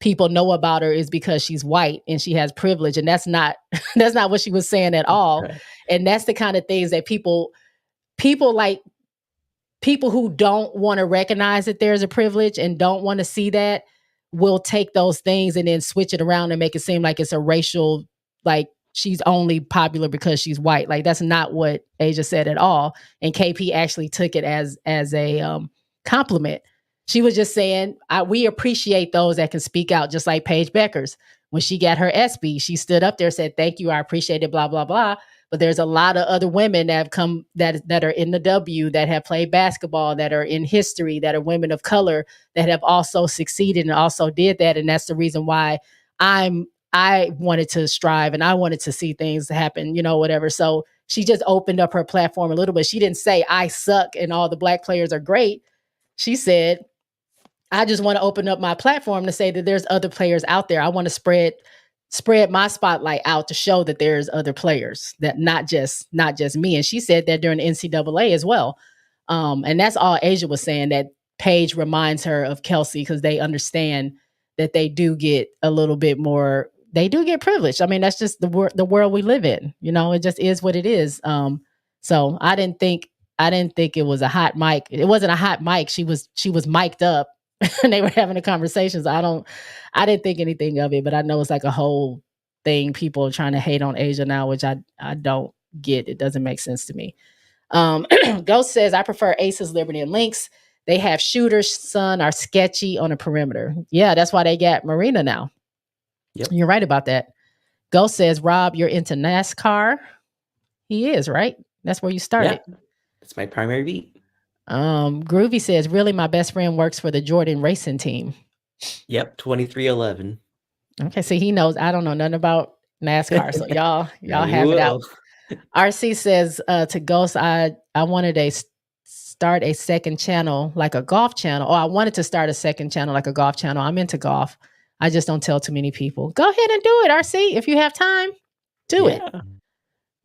people know about her is because she's white and she has privilege, and that's not that's not what she was saying at all. Right. And that's the kind of things that people like people who don't want to recognize that there's a privilege and don't want to see that will take those things and then switch it around and make it seem like it's a racial, like she's only popular because she's white. Like, that's not what Asia said at all. And KP actually took it as a compliment. She was just saying, we appreciate those that can speak out, just like Paige Beckers. When she got her SB, she stood up there, said, "Thank you, I appreciate it, blah, blah, blah." But there's a lot of other women that have come that are in the W, that have played basketball, that are in history, that are women of color, that have also succeeded and also did that. And that's the reason why I wanted to strive and I wanted to see things happen, whatever. So she just opened up her platform a little bit. She didn't say I suck and all the black players are great. She said, I just want to open up my platform to say that there's other players out there. I want to spread my spotlight out to show that there's other players, that not just me. And she said that during the NCAA as well. And that's all Asia was saying, that Paige reminds her of Kelsey because they understand that they do get a little bit more, they do get privileged. I mean, that's just the world we live in. It just is what it is. So I didn't think it was a hot mic. It wasn't a hot mic. She was mic'd up and they were having a conversation. So I didn't think anything of it, but I know it's like a whole thing. People are trying to hate on Asia now, which I don't get. It doesn't make sense to me. Ghost says, I prefer Aces, Liberty, and Lynx. They have shooters, son, are sketchy on the perimeter. Yeah, that's why they got Marina now. Yep. You're right about that. Ghost says, Rob, you're into NASCAR. He is, right? That's where you started. Yeah, that's my primary beat. Groovy says, really, my best friend works for the Jordan racing team. Yep, 2311. Okay, see, he knows. I don't know nothing about NASCAR, so y'all have it out. RC says to Ghost, I wanted to start a second channel, like a golf channel. I wanted to start a second channel, like a golf channel. I'm into golf. I just don't tell too many people. Go ahead and do it, RC. If you have time, do it.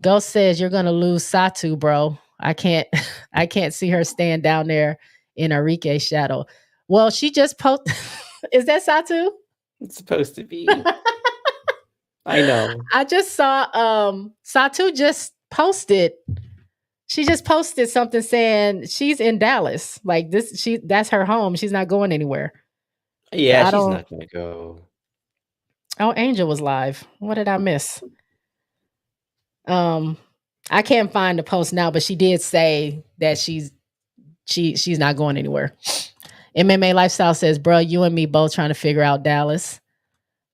Ghost says, you're gonna lose Satu, bro. I can't see her stand down there in Enrique's shadow. Well, she just posted. Is that Satu? It's supposed to be. I know. I just saw Satu just posted. She just posted something saying she's in Dallas. Like this, that's her home. She's not going anywhere. Yeah, she's not gonna go. Oh, Angel was live. What did I miss? I can't find the post now, but she did say that she's not going anywhere. MMA Lifestyle says, bro, you and me both trying to figure out Dallas.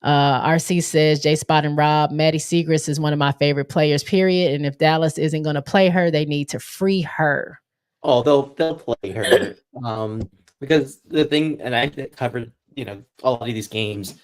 RC says, JSpot and Rob, Maddie Siegrist is one of my favorite players, period. And if Dallas isn't going to play her, they need to free her. Oh, they'll play her. Because the thing, and I covered, a lot of these games,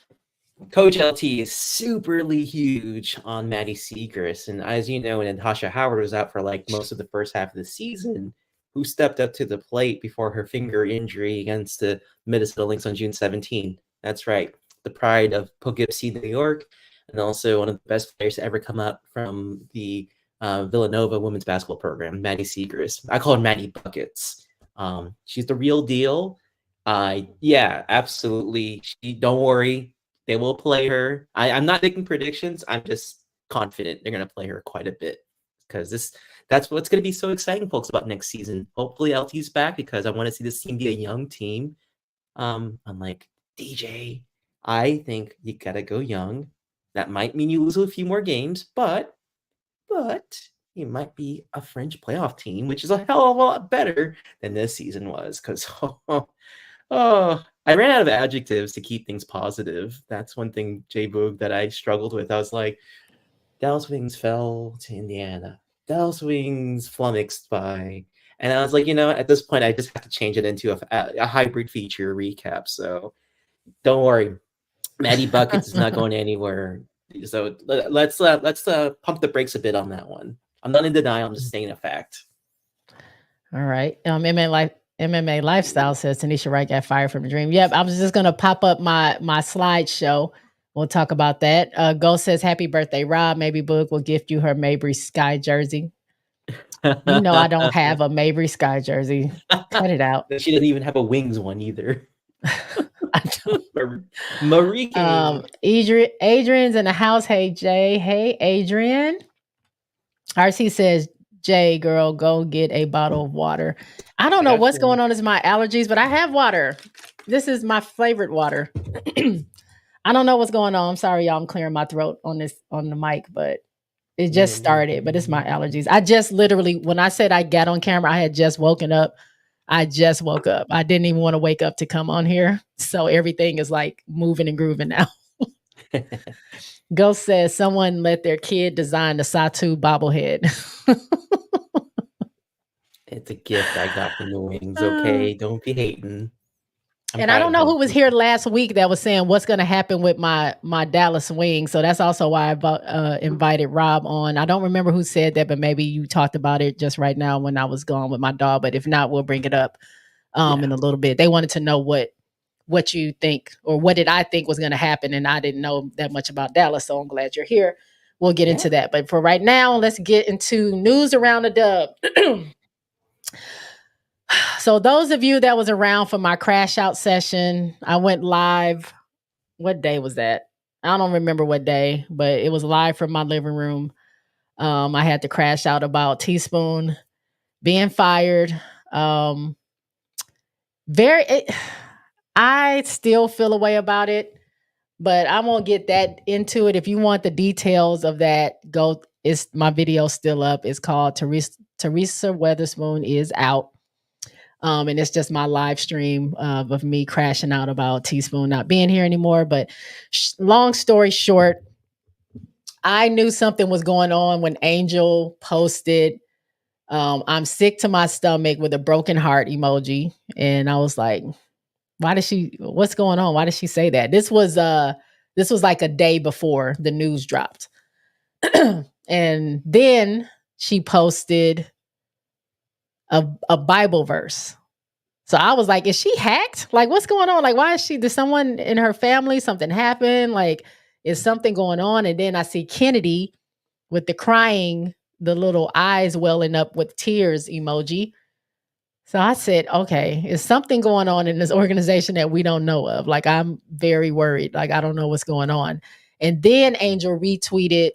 Coach LT is superly huge on Maddie Siegrist. And as you know, when Natasha Howard was out for like most of the first half of the season, who stepped up to the plate before her finger injury against the Minnesota Lynx on June 17. That's right. The pride of Poughkeepsie, New York, and also one of the best players to ever come out from the Villanova women's basketball program, Maddie Segrist. I call her Maddie Buckets. She's the real deal. Yeah, absolutely. Don't worry. They will play her. I'm not making predictions. I'm just confident they're going to play her quite a bit because that's what's going to be so exciting, folks, about next season. Hopefully LT's back because I want to see this team be a young team. I'm like, DJ, I think you got to go young. That might mean you lose a few more games, but you might be a French playoff team, which is a hell of a lot better than this season was because I ran out of adjectives to keep things positive. That's one thing, J-Boog, that I struggled with. I was like, Dallas Wings fell to Indiana. Dallas Wings flummoxed by. And I was like, at this point, I just have to change it into a hybrid feature recap. So don't worry. Maddie Buckets is not going anywhere. So let's pump the brakes a bit on that one. I'm not in denial. I'm just stating a fact. All right. MMA Lifestyle says Tanisha Wright got fired from the Dream. Yep, I was just gonna pop up my slideshow. We'll talk about that. Ghost says, "Happy birthday, Rob. Maybe Boog will gift you her Mabry Sky jersey." You know I don't have a Mabry Sky jersey. Cut it out. She doesn't even have a Wings one either. Marie. Adrian's in the house. Hey Jay. Hey Adrian. RC says, Jay, girl, go get a bottle of water. I don't know what's going on with my allergies, but I have water. This is my favorite water. I don't know what's going on. I'm sorry, y'all. I'm clearing my throat on the mic, but it just started. But it's my allergies. I just literally, when I said I got on camera, I had just woken up. I just woke up. I didn't even want to wake up to come on here. So everything is like moving and grooving now. Ghost says someone let their kid design the Satu bobblehead. It's a gift I got from the Wings. Okay, don't be hating. And I don't know who was here last week that was saying what's going to happen with my Dallas Wings. So that's also why I invited Rob on. I don't remember who said that, but maybe you talked about it just right now when I was gone with my dog. But if not, we'll bring it up in a little bit. They wanted to know what you think or what did I think was going to happen. And I didn't know that much about Dallas. So I'm glad you're here. We'll get into that. But for right now, let's get into news around the dub. So those of you that was around for my crash out session, I went live. What day was that? I don't remember what day, but it was live from my living room. I had to crash out about Teaspoon being fired. I still feel a way about it, but I won't get that into it. If you want the details of that, my video still up. It's called Teresa Weatherspoon is Out. And it's just my live stream of me crashing out about Teaspoon not being here anymore. But long story short, I knew something was going on when Angel posted, I'm sick to my stomach with a broken heart emoji. And I was like, what's going on? Why did she say that? This was like a day before the news dropped. And then she posted a Bible verse. So I was like, is she hacked? Like, what's going on? Like, did someone in her family, something happen? Like, is something going on? And then I see Kennedy with the crying, the little eyes welling up with tears emoji. So I said, okay, is something going on in this organization that we don't know of? Like, I'm very worried. Like, I don't know what's going on. And then Angel retweeted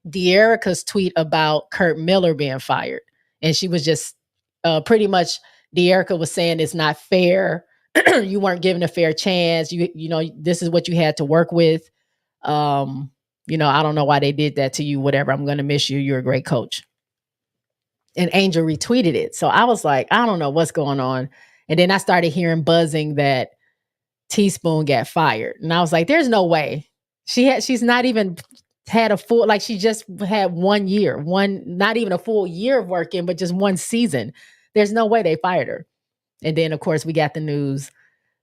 De'Erica's tweet about Kurt Miller being fired. And she was just pretty much, De'Erica was saying it's not fair. You weren't given a fair chance. You know, this is what you had to work with. I don't know why they did that to you, whatever. I'm going to miss you. You're a great coach. And Angel retweeted it. So I was like, I don't know what's going on. And then I started hearing buzzing that Teaspoon got fired. And I was like, there's no way. She's not even had a full, like she just had 1 year, not even a full year of working, but just one season. There's no way they fired her. And then of course we got the news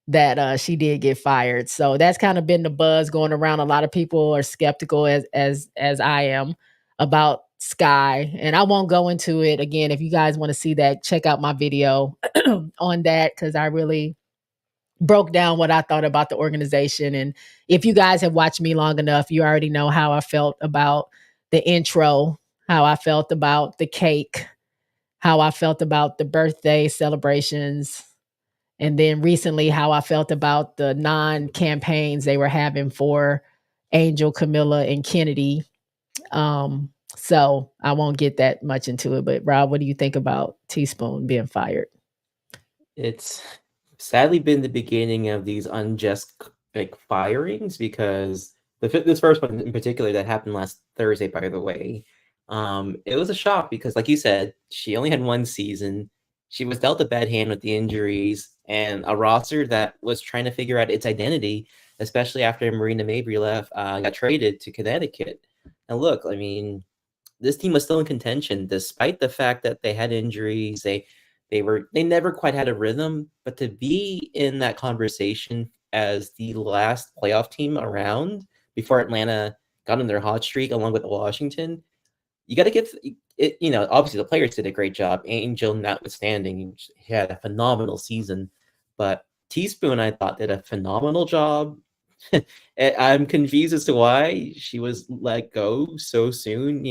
that she did get fired. So that's kind of been the buzz going around. A lot of people are skeptical as I am about Sky, and I won't go into it again. If you guys want to see that, check out my video on that, because I really broke down what I thought about the organization. And if you guys have watched me long enough, you already know how I felt about the intro, how I felt about the cake, how I felt about the birthday celebrations, and then recently how I felt about the non-campaigns they were having for Angel, Camilla, and Kennedy. So I won't get that much into it. But Rob, what do you think about Teaspoon being fired? It's sadly been the beginning of these unjust like firings, because this first one in particular that happened last Thursday, by the way, it was a shock because, like you said, she only had one season. She was dealt a bad hand with the injuries and a roster that was trying to figure out its identity, especially after Marina Mabry left, got traded to Connecticut. And look, I mean, this team was still in contention despite the fact that they had injuries. They never quite had a rhythm, but to be in that conversation as the last playoff team around before Atlanta got on their hot streak along with Washington, you got to give it, obviously the players did a great job. Angel notwithstanding, he had a phenomenal season, but Teaspoon, I thought, did a phenomenal job. I'm confused as to why she was let go so soon.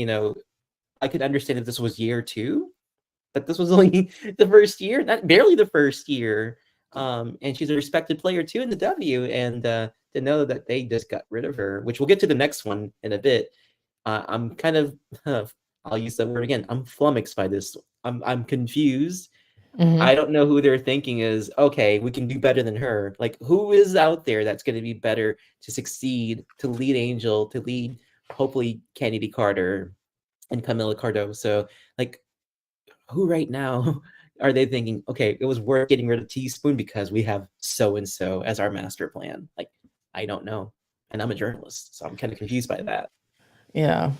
I could understand if this was year two, but this was only the first year, not barely the first year. And she's a respected player too in the W. And to know that they just got rid of her, which we'll get to the next one in a bit. I'm kind of, I'll use that word again. I'm flummoxed by this. I'm confused. Mm-hmm. I don't know who they're thinking is, okay, we can do better than her. Like, who is out there that's going to be better to succeed, to lead Angel, to lead, hopefully, Kennedy Carter and Camila Cardoso? Like, who right now are they thinking, okay, it was worth getting rid of Teaspoon because we have so-and-so as our master plan? Like, I don't know. And I'm a journalist, so I'm kind of confused by that. Yeah.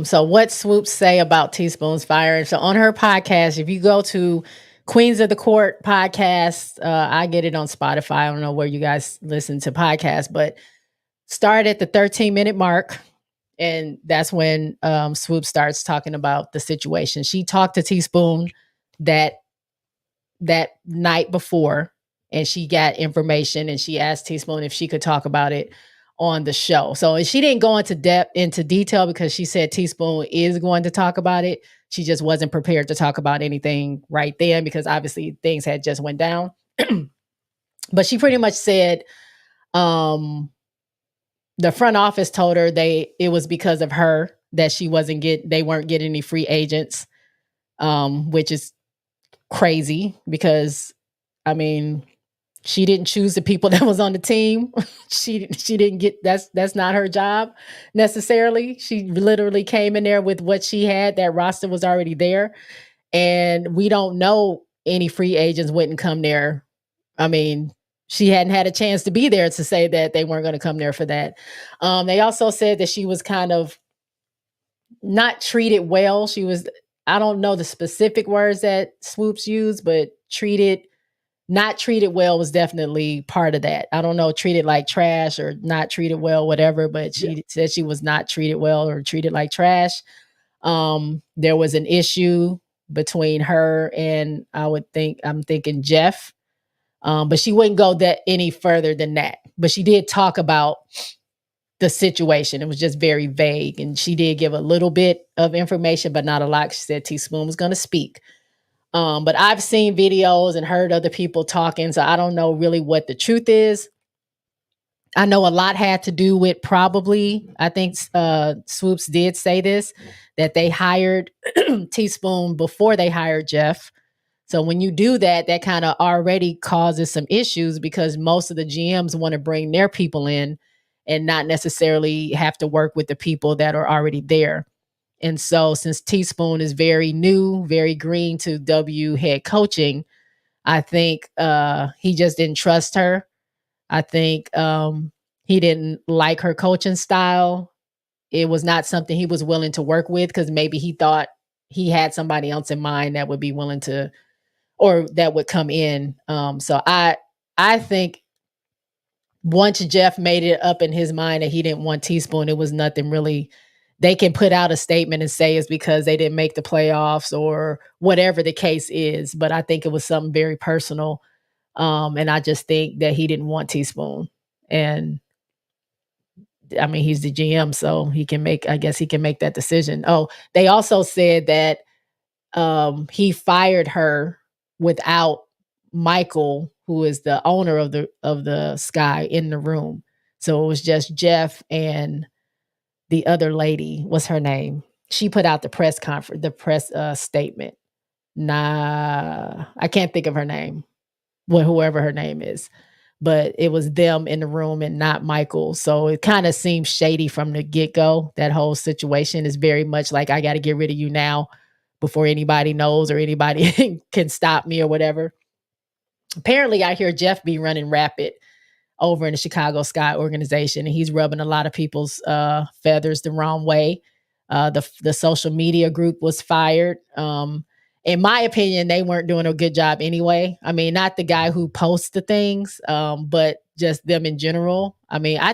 So what Swoops say about Teaspoon's firing? So on her podcast, if you go to Queens of the Court podcast, I get it on Spotify. I don't know where you guys listen to podcasts, but start at the 13-minute mark. And that's when Swoop starts talking about the situation. She talked to Teaspoon that night before, and she got information, and she asked Teaspoon if she could talk about it on the show. So she didn't go into detail because she said Teaspoon is going to talk about it. She just wasn't prepared to talk about anything right then because obviously things had just went down. But she pretty much said the front office told her it was because of her that they weren't getting any free agents, which is crazy because I mean, she didn't choose the people that was on the team. she didn't get that's not her job necessarily. She literally came in there with what she had. That roster was already there. And we don't know any free agents wouldn't come there. I mean, she hadn't had a chance to be there to say that they weren't going to come there for that. They also said that she was kind of not treated well. She was, I don't know the specific words that Swoops used, but not treated well was definitely part of that. I don't know, treated like trash or not treated well, whatever, but she said she was not treated well or treated like trash. There was an issue between her and I'm thinking Jeff. But she wouldn't go that any further than that. But she did talk about the situation. It was just very vague. And she did give a little bit of information, but not a lot. She said Teaspoon was going to speak. But I've seen videos and heard other people talking, so I don't know really what the truth is. I know a lot had to do with probably, I think Swoops did say this, that they hired Teaspoon before they hired Jeff. So when you do that, that kind of already causes some issues because most of the GMs want to bring their people in and not necessarily have to work with the people that are already there. And so since Teaspoon is very new, very green to W head coaching, I think he just didn't trust her. I think he didn't like her coaching style. It was not something he was willing to work with because maybe he thought he had somebody else in mind that would be willing to, or that would come in. So I think once Jeff made it up in his mind that he didn't want Teaspoon, it was nothing really they can put out a statement and say it's because they didn't make the playoffs or whatever the case is. But I think it was something very personal. And I just think that he didn't want Teaspoon. And I mean, he's the GM, so I guess he can make that decision. Oh, they also said that he fired her without Michael, who is the owner of the Sky, in the room. So it was just Jeff and the other lady. What's her name? She put out the press statement. Nah, I can't think of her name. Whoever her name is, but it was them in the room and not Michael. So it kind of seems shady from the get go. That whole situation is very much like, I got to get rid of you now before anybody knows or anybody can stop me or whatever. Apparently, I hear Jeff be running rapid over in the Chicago Sky organization, and he's rubbing a lot of people's feathers the wrong way. The social media group was fired. In my opinion, they weren't doing a good job anyway. I mean, not the guy who posts the things, but just them in general. I mean, I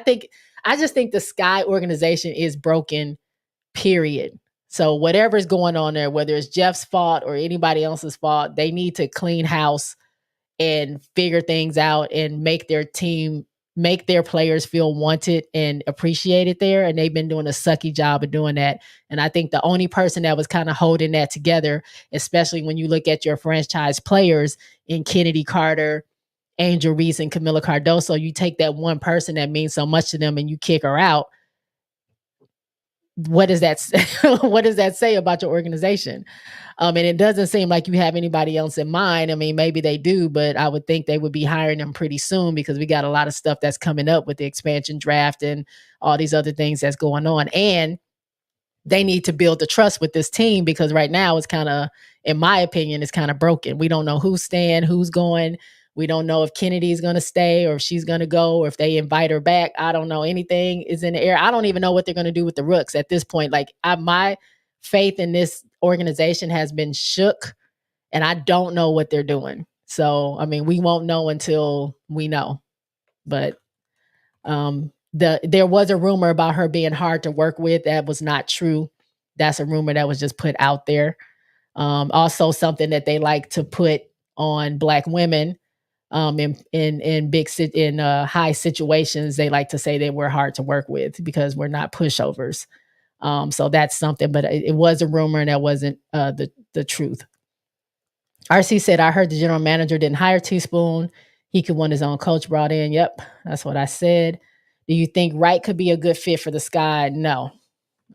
just think the Sky organization is broken, period. So whatever's going on there, whether it's Jeff's fault or anybody else's fault, they need to clean house and figure things out and make their players feel wanted and appreciated there. And they've been doing a sucky job of doing that. And I think the only person that was kind of holding that together, especially when you look at your franchise players in Kennedy Carter, Angel Reese, and Camila Cardoso, you take that one person that means so much to them and you kick her out. What does that what does that say about your organization? And it doesn't seem like you have anybody else in mind. I mean, maybe they do, but I would think they would be hiring them pretty soon because we got a lot of stuff that's coming up with the expansion draft and all these other things that's going on. And they need to build the trust with this team because right now it's kind of, in my opinion, it's kind of broken. We don't know who's staying, who's going. We don't know if Kennedy's going to stay or if she's going to go or if they invite her back. I don't know. Anything is in the air. I don't even know what they're going to do with the Rooks at this point. Like my faith in this organization has been shook and I don't know what they're doing. So, I mean, we won't know until we know. But there was a rumor about her being hard to work with. That was not true. That's a rumor that was just put out there. Also something that they like to put on Black women in high situations. They like to say that we're hard to work with because we're not pushovers. So that's something, but it was a rumor and that wasn't the truth. RC said, I heard the general manager didn't hire Teaspoon. He could want his own coach brought in. Yep, that's what I said. Do you think Wright could be a good fit for the Sky? No,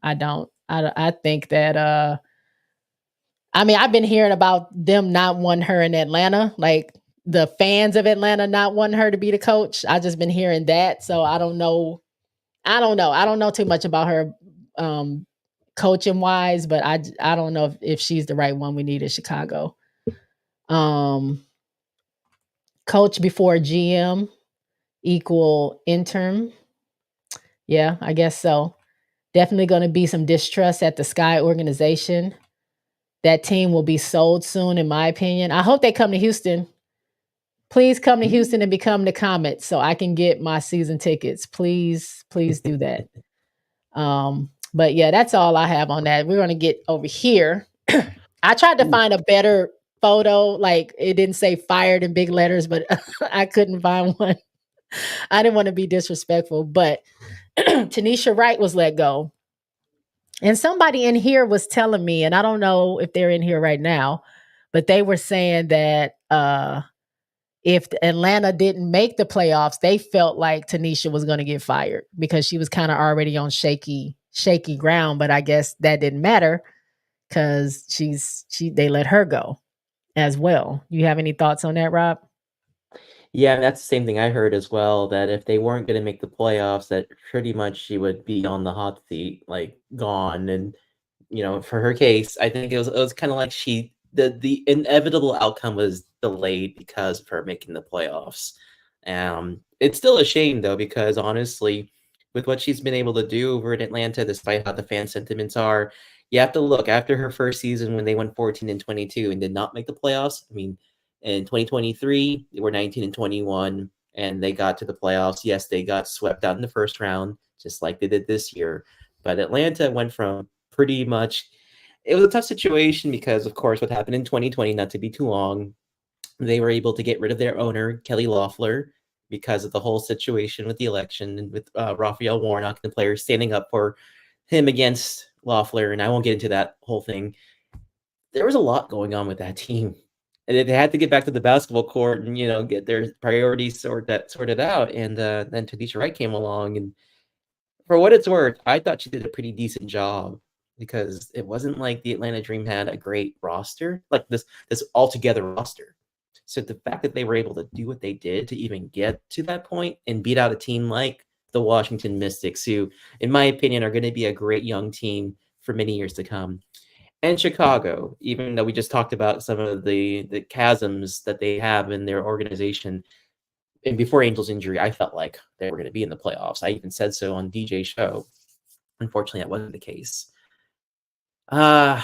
I don't. I think that, I mean, I've been hearing about them not wanting her in Atlanta, like the fans of Atlanta not wanting her to be the coach. I just been hearing that. So I don't know. I don't know too much about her coaching wise, but I don't know if she's the right one we need in Chicago. Coach before GM equal interim. Yeah, I guess so. Definitely going to be some distrust at the Sky organization. That team will be sold soon, in my opinion. I hope they come to Houston. Please come to Houston and become the Comets so I can get my season tickets. Please do that. But yeah, that's all I have on that. We're going to get over here. I tried to find a better photo. Like it didn't say fired in big letters, but I couldn't find one. I didn't want to be disrespectful, but Tanisha Wright was let go. And somebody in here was telling me, and I don't know if they're in here right now, but they were saying that if Atlanta didn't make the playoffs, they felt like Tanisha was going to get fired because she was kind of already on shaky ground. But I guess that didn't matter because they let her go as well. You have any thoughts on that, Rob? Yeah, that's the same thing I heard as well, that if they weren't going to make the playoffs, that pretty much she would be on the hot seat, like gone. And for her case, I think it was kind of like the inevitable outcome was delayed because of her making the playoffs. It's still a shame though, because honestly, with what she's been able to do over in Atlanta, despite how the fan sentiments are, you have to look after her first season when they went 14-22 and did not make the playoffs. I mean, in 2023, they were 19-21 and they got to the playoffs. Yes, they got swept out in the first round, just like they did this year. But Atlanta went from pretty much, it was a tough situation because, of course, what happened in 2020, not to be too long, they were able to get rid of their owner, Kelly Loeffler, because of the whole situation with the election and with Raphael Warnock and the players standing up for him against Loeffler. And I won't get into that whole thing. There was a lot going on with that team. And they had to get back to the basketball court and, get their priorities sorted out. And then Tanisha Wright came along, and for what it's worth, I thought she did a pretty decent job because it wasn't like the Atlanta Dream had a great roster, like this altogether roster. So the fact that they were able to do what they did to even get to that point and beat out a team like the Washington Mystics, who, in my opinion, are going to be a great young team for many years to come. And Chicago, even though we just talked about some of the chasms that they have in their organization, and before Angel's injury, I felt like they were going to be in the playoffs. I even said so on DJ's show. Unfortunately, that wasn't the case. The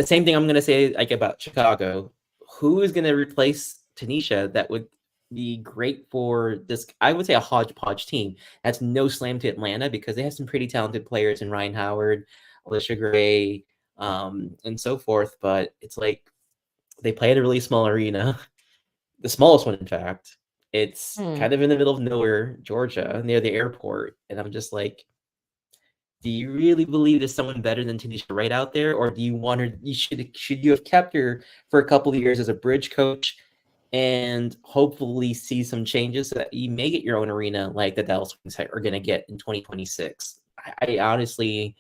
same thing I'm going to say like about Chicago. Who is going to replace Tanisha that would be great for this? I would say a hodgepodge team. That's no slam to Atlanta because they have some pretty talented players in Ryan Howard, Alicia Gray, and so forth. But it's like they play at a really small arena, the smallest one, in fact. It's kind of in the middle of nowhere, Georgia, near the airport. And I'm just like, do you really believe there's someone better than Tanisha Wright out there? Or do you want her, should you have kept her for a couple of years as a bridge coach and hopefully see some changes so that you may get your own arena like the Dallas Wings are going to get in 2026? I honestly,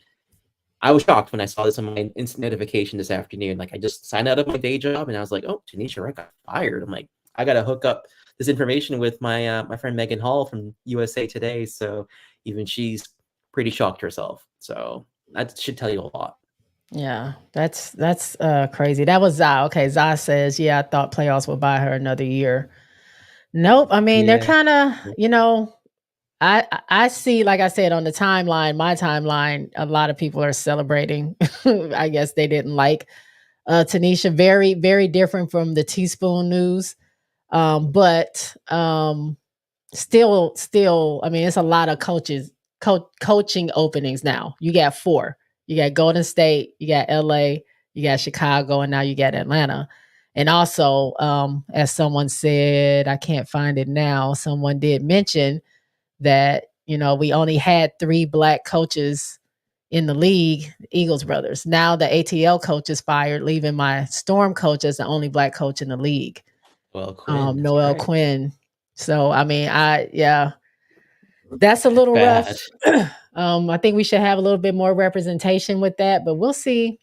I was shocked when I saw this on my instant notification this afternoon. Like, I just signed out of my day job and I was like, oh, Tanisha Wright got fired. I'm like, I got to hook up this information with my my friend Megan Hall from USA Today. So even she's pretty shocked herself. So that should tell you a lot. Yeah, that's crazy. That was Zai. Okay, Zai says, yeah, I thought playoffs would buy her another year. Nope. I mean, they're Yeah. kind of, I see, like I said, on the timeline, my timeline, a lot of people are celebrating. I guess they didn't like Tanisha. Very, very different from the teaspoon news. But still, I mean, it's a lot of coaching openings now. You got 4. You got Golden State, you got LA, you got Chicago, and now you got Atlanta. And also, as someone said, I can't find it now, someone did mention that, we only had 3 black coaches in the league, Eagles brothers. Now the ATL coach is fired, leaving my Storm coach as the only black coach in the league. Well, Quinn, Noel right. Quinn. So, I mean, that's a little rough. I think we should have a little bit more representation with that, but we'll see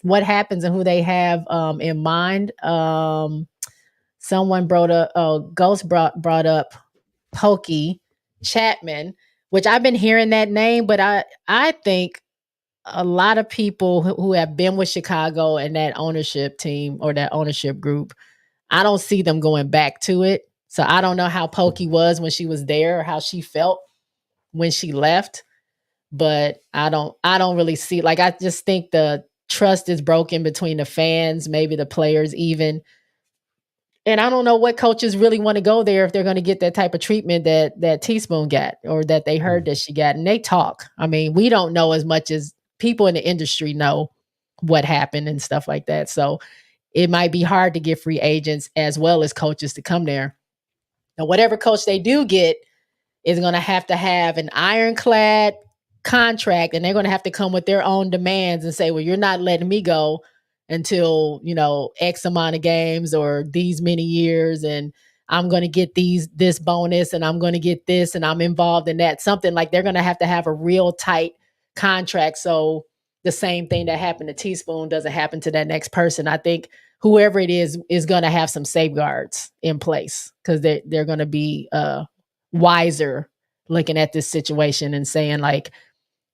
what happens and who they have in mind. Someone Ghost brought up Pokey Chapman, which I've been hearing that name, but I think a lot of people who have been with Chicago and that ownership team or that ownership group, I don't see them going back to it. So I don't know how Pokey was when she was there or how she felt when she left, but I don't really see, like, I just think the trust is broken between the fans, maybe the players even. And I don't know what coaches really want to go there if they're going to get that type of treatment that Teaspoon got or that they heard that she got. And they talk. I mean, we don't know as much as people in the industry know what happened and stuff like that. So it might be hard to get free agents as well as coaches to come there. Now, whatever coach they do get is going to have an ironclad contract, and they're going to have to come with their own demands and say, well, you're not letting me go until, X amount of games or these many years. And I'm going to get this bonus and I'm going to get this and I'm involved in that. Something like they're going to have a real tight contract. So the same thing that happened to Teaspoon doesn't happen to that next person. I think whoever it is going to have some safeguards in place because they're going to be wiser looking at this situation and saying, like,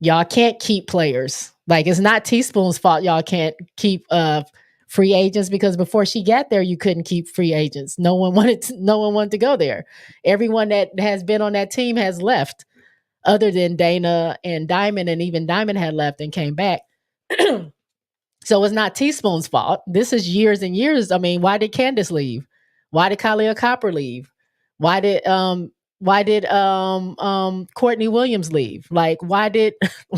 y'all can't keep players. Like, it's not Teaspoon's fault y'all can't keep free agents, because before she got there, you couldn't keep free agents. No one wanted to go there. Everyone that has been on that team has left, other than Dana and Diamond, and even Diamond had left and came back. So it's not Teaspoon's fault. This is years and years. I mean, why did Candace leave? Why did Kalia Copper leave? Why did Courtney Williams leave? Like, why did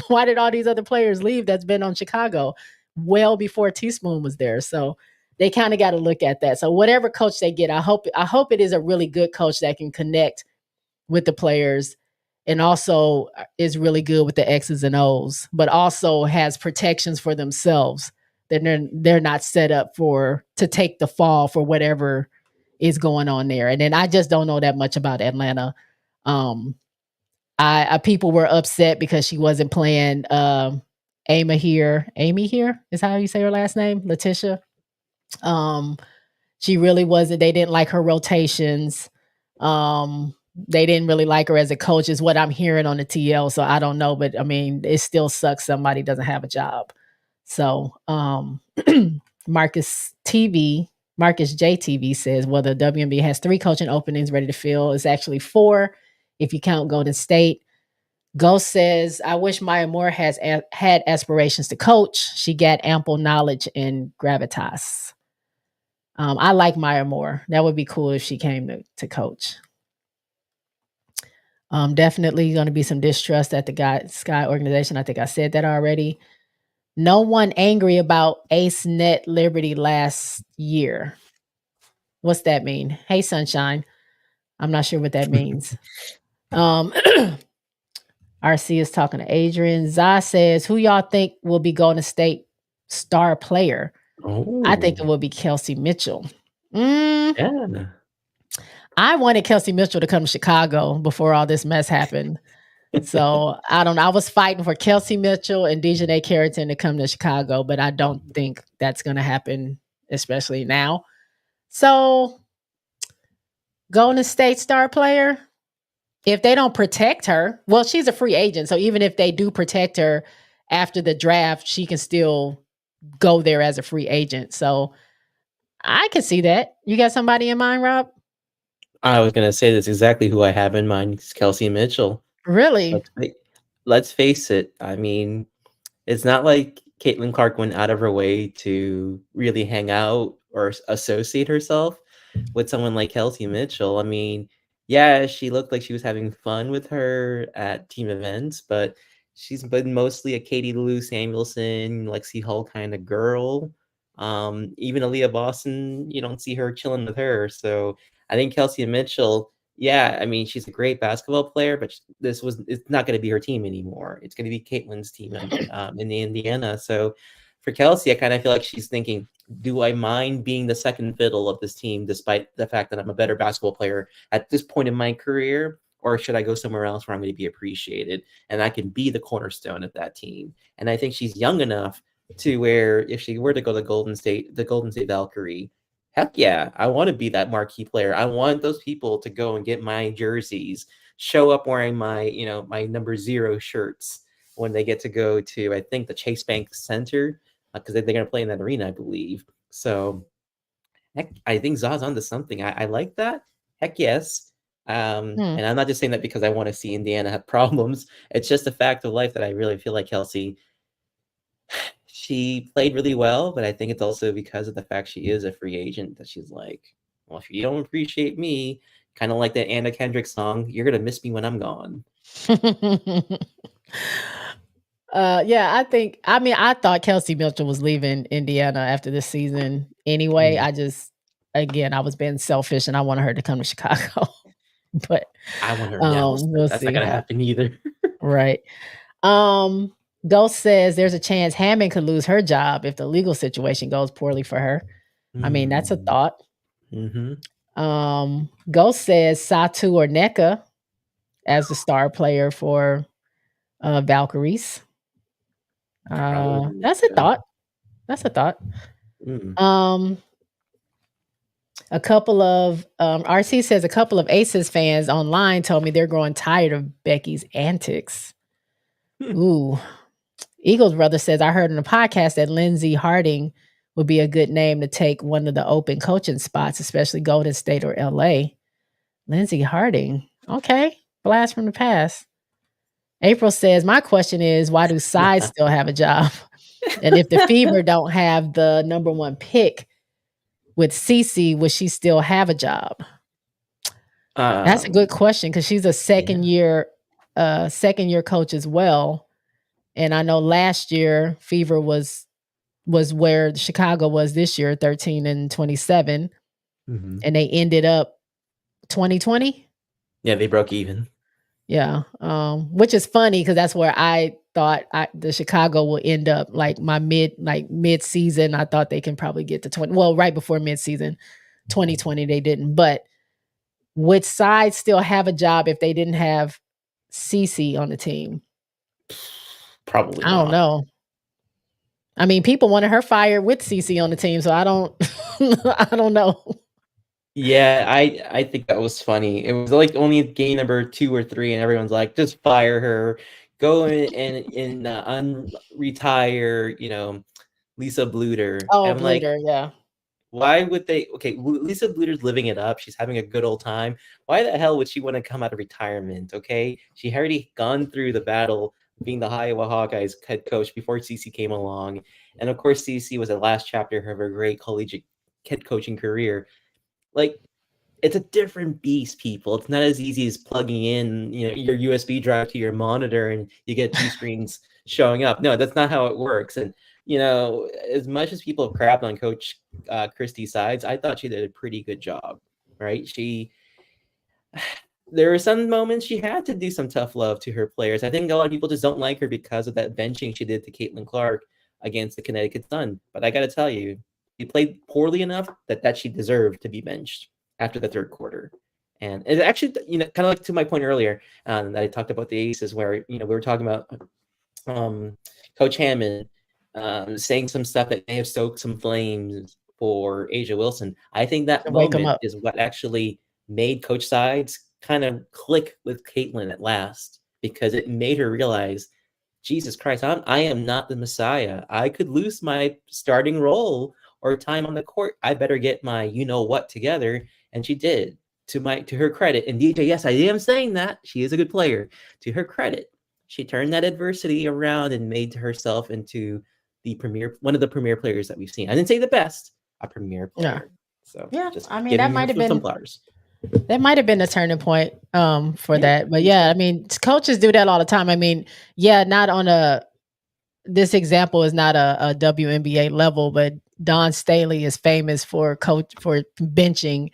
why did all these other players leave that's been on Chicago well before Teaspoon was there? So they kind of got to look at that. So whatever coach they get, I hope it is a really good coach that can connect with the players and also is really good with the X's and O's, but also has protections for themselves. That they're not set up to take the fall for whatever is going on there. And then I just don't know that much about Atlanta. I people were upset because she wasn't playing Amy here. Amy here is how you say her last name, Letitia. She really wasn't. They didn't like her rotations. They didn't really like her as a coach, is what I'm hearing on the TL. So I don't know, but I mean, it still sucks somebody doesn't have a job. So Marcus JTV says, well, the WNBA has 3 coaching openings ready to fill. It's actually 4 if you count Golden State. Ghost says, I wish Maya Moore had aspirations to coach. She got ample knowledge and gravitas. I like Maya Moore. That would be cool if she came to coach. Definitely going to be some distrust at the Sky organization. I think I said that already. No one angry about Ace Net Liberty last year. What's that mean? Hey, Sunshine. I'm not sure what that means. RC is talking to Adrian. Zah says, who y'all think will be Golden State star player? I think it will be Kelsey Mitchell. Yeah. I wanted Kelsey Mitchell to come to Chicago before all this mess happened. So I don't know. I was fighting for Kelsey Mitchell and Dejanay Carrington to come to Chicago, but I don't think that's going to happen, especially now. So Golden State star player, if they don't protect her, well, she's a free agent. So even if they do protect her after the draft, she can still go there as a free agent. So I can see that. You got somebody in mind, Rob? I was gonna say that's exactly who I have in mind. It's Kelsey Mitchell. Really? Let's face it. I mean, it's not like Caitlin Clark went out of her way to really hang out or associate herself with someone like Kelsey Mitchell. I mean, yeah, she looked like she was having fun with her at team events, but she's been mostly a Katie Lou Samuelson, Lexi Hull kind of girl. Even Aaliyah Boston, you don't see her chilling with her. So I think Kelsey Mitchell, yeah, I mean, she's a great basketball player, but it's not going to be her team anymore. It's going to be Caitlin's team in the Indiana. So for Kelsey, I kind of feel like she's thinking, do I mind being the second fiddle of this team, despite the fact that I'm a better basketball player at this point in my career? Or should I go somewhere else where I'm going to be appreciated and I can be the cornerstone of that team? And I think she's young enough to where if she were to go to the Golden State Valkyrie, heck yeah, I want to be that marquee player. I want those people to go and get my jerseys, show up wearing my, my number 0 shirts when they get to go to, I think, the Chase Bank Center, because they're going to play in that arena, I believe. So heck, I think Zah's onto something. I like that. Heck yes. And I'm not just saying that because I want to see Indiana have problems. It's just a fact of life that I really feel like Kelsey, she played really well, but I think it's also because of the fact she is a free agent that she's like, well, if you don't appreciate me, kind of like that Anna Kendrick song, you're going to miss me when I'm gone. Yeah, I thought Kelsey Mitchell was leaving Indiana after this season anyway. I was being selfish and I wanted her to come to Chicago. But I want her now. We'll That's see not going to happen either. Right. Ghost says there's a chance Hammond could lose her job if the legal situation goes poorly for her. I mean, that's a thought. Ghost says Satu or NECA as the star player for Valkyries. That's a thought. A couple of RC says a couple of Aces fans online told me they're growing tired of Becky's antics. Ooh. Eagles brother says, I heard in a podcast that Lindsey Harding would be a good name to take one of the open coaching spots, especially Golden State or LA. Lindsey Harding. Okay. Blast from the past. April says, my question is, why do sides still have a job? And if the Fever don't have the number 1 pick with Cece, would she still have a job? That's a good Um, question because she's a yeah. second year coach as well. And I know last year Fever was where Chicago was this year, 13-27, Mhm. and they ended up 2020. Yeah, they broke even. Yeah, which is funny because that's where I thought the Chicago will end up, like my mid season. I thought they can probably get to 20. Well, right before mid season, 2020 they didn't. But would side still have a job if they didn't have CC on the team? Probably I don't not. know. I mean, people wanted her fired with CC on the team, so I don't, I don't know. Yeah, I think that was funny. It was, like, only game number 2 or 3, and everyone's like, "Just fire her. Go in and, unretire, Lisa Bluter." Oh, And I'm like, Bluter, yeah. why would they okay, Lisa Bluter's living it up, she's having a good old time. Why the hell would she wanna come out of retirement, okay? She had already gone through the battle being the Iowa Hawkeyes head coach before CeCe came along, and of course, CeCe was the last chapter of her great collegiate head coaching career. Like, it's a different beast, people. It's not as easy as plugging in, your USB drive to your monitor and you get two screens showing up. No, that's not how it works. And as much as people have crapped on Coach Christie's sides, I thought she did a pretty good job. Right? There were some moments she had to do some tough love to her players. I think a lot of people just don't like her because of that benching she did to Caitlin Clark against the Connecticut Sun. But I got to tell you, she played poorly enough that she deserved to be benched after the third quarter. And it actually, kind of like to my point earlier, that I talked about the Aces, where we were talking about um, Coach Hammond saying some stuff that may have stoked some flames for Asia Wilson. I think that To wake them moment up. is what actually made Coach Sides kind of click with Caitlin at last, because it made her realize, Jesus Christ, I am not the Messiah. I could lose my starting role or time on the court. I better get my what together. And she did. To her credit. And DJ, yes, I am saying that. She is a good player. To her credit, she turned that adversity around and made herself into one of the premier players that we've seen. I didn't say the best, a premier Yeah. player. So Yeah. just I mean, giving her some flowers. that might have been a turning point for Yeah, that. I But think yeah, so. I mean, coaches do that all the time. I mean, yeah, not on this example is not a WNBA level, but Dawn Staley is famous for benching.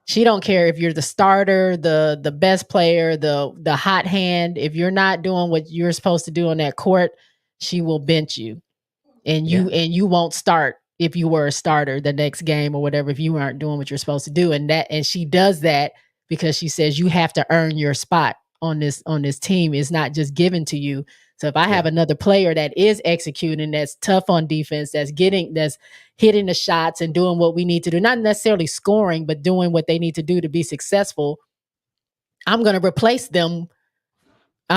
She don't care if you're the starter, the best player, the hot hand. If you're not doing what you're supposed to do on that court, she will bench you, and Yeah, you won't start if you were a starter the next game or whatever if you aren't doing what you're supposed to do. And she does that because she says you have to earn your spot on this team. It's not just given to you. So if I have yeah, another player that is executing, that's tough on defense, that's hitting the shots and doing what we need to do, not necessarily scoring, but doing what they need to do to be successful, I'm going to replace them.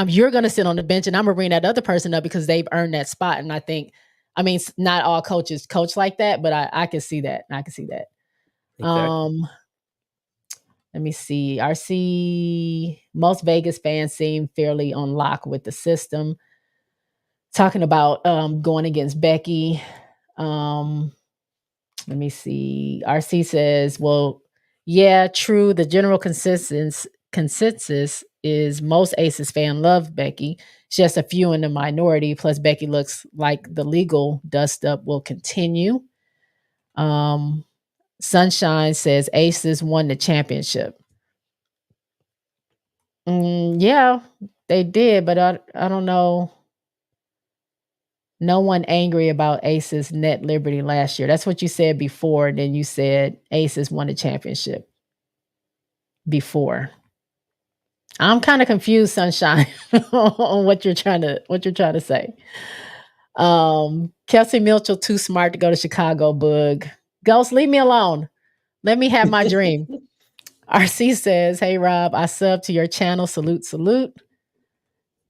You're going to sit on the bench and I'm going to bring that other person up because they've earned that spot. And I mean, not all coaches coach like that, but I can see that. I can see that. exactly. Let me see. RC, most Vegas fans seem fairly on lock with the system. Talking about going against Becky. Um, Let me see. RC says, well, yeah, true. The general consensus is most Aces fan love Becky. It's just a few in the minority. Plus, Becky looks like the legal dust up will continue. Um, Sunshine says Aces won the championship. Yeah, they did, but I don't know. No one angry about Aces net Liberty last year. That's what you said before. And then you said Aces won the championship before. I'm kind of confused, Sunshine, on what you're trying to say. Kelsey Mitchell too smart to go to Chicago. Bug Ghost, leave me alone. Let me have my dream. RC says, "Hey Rob, I sub to your channel. Salute, salute.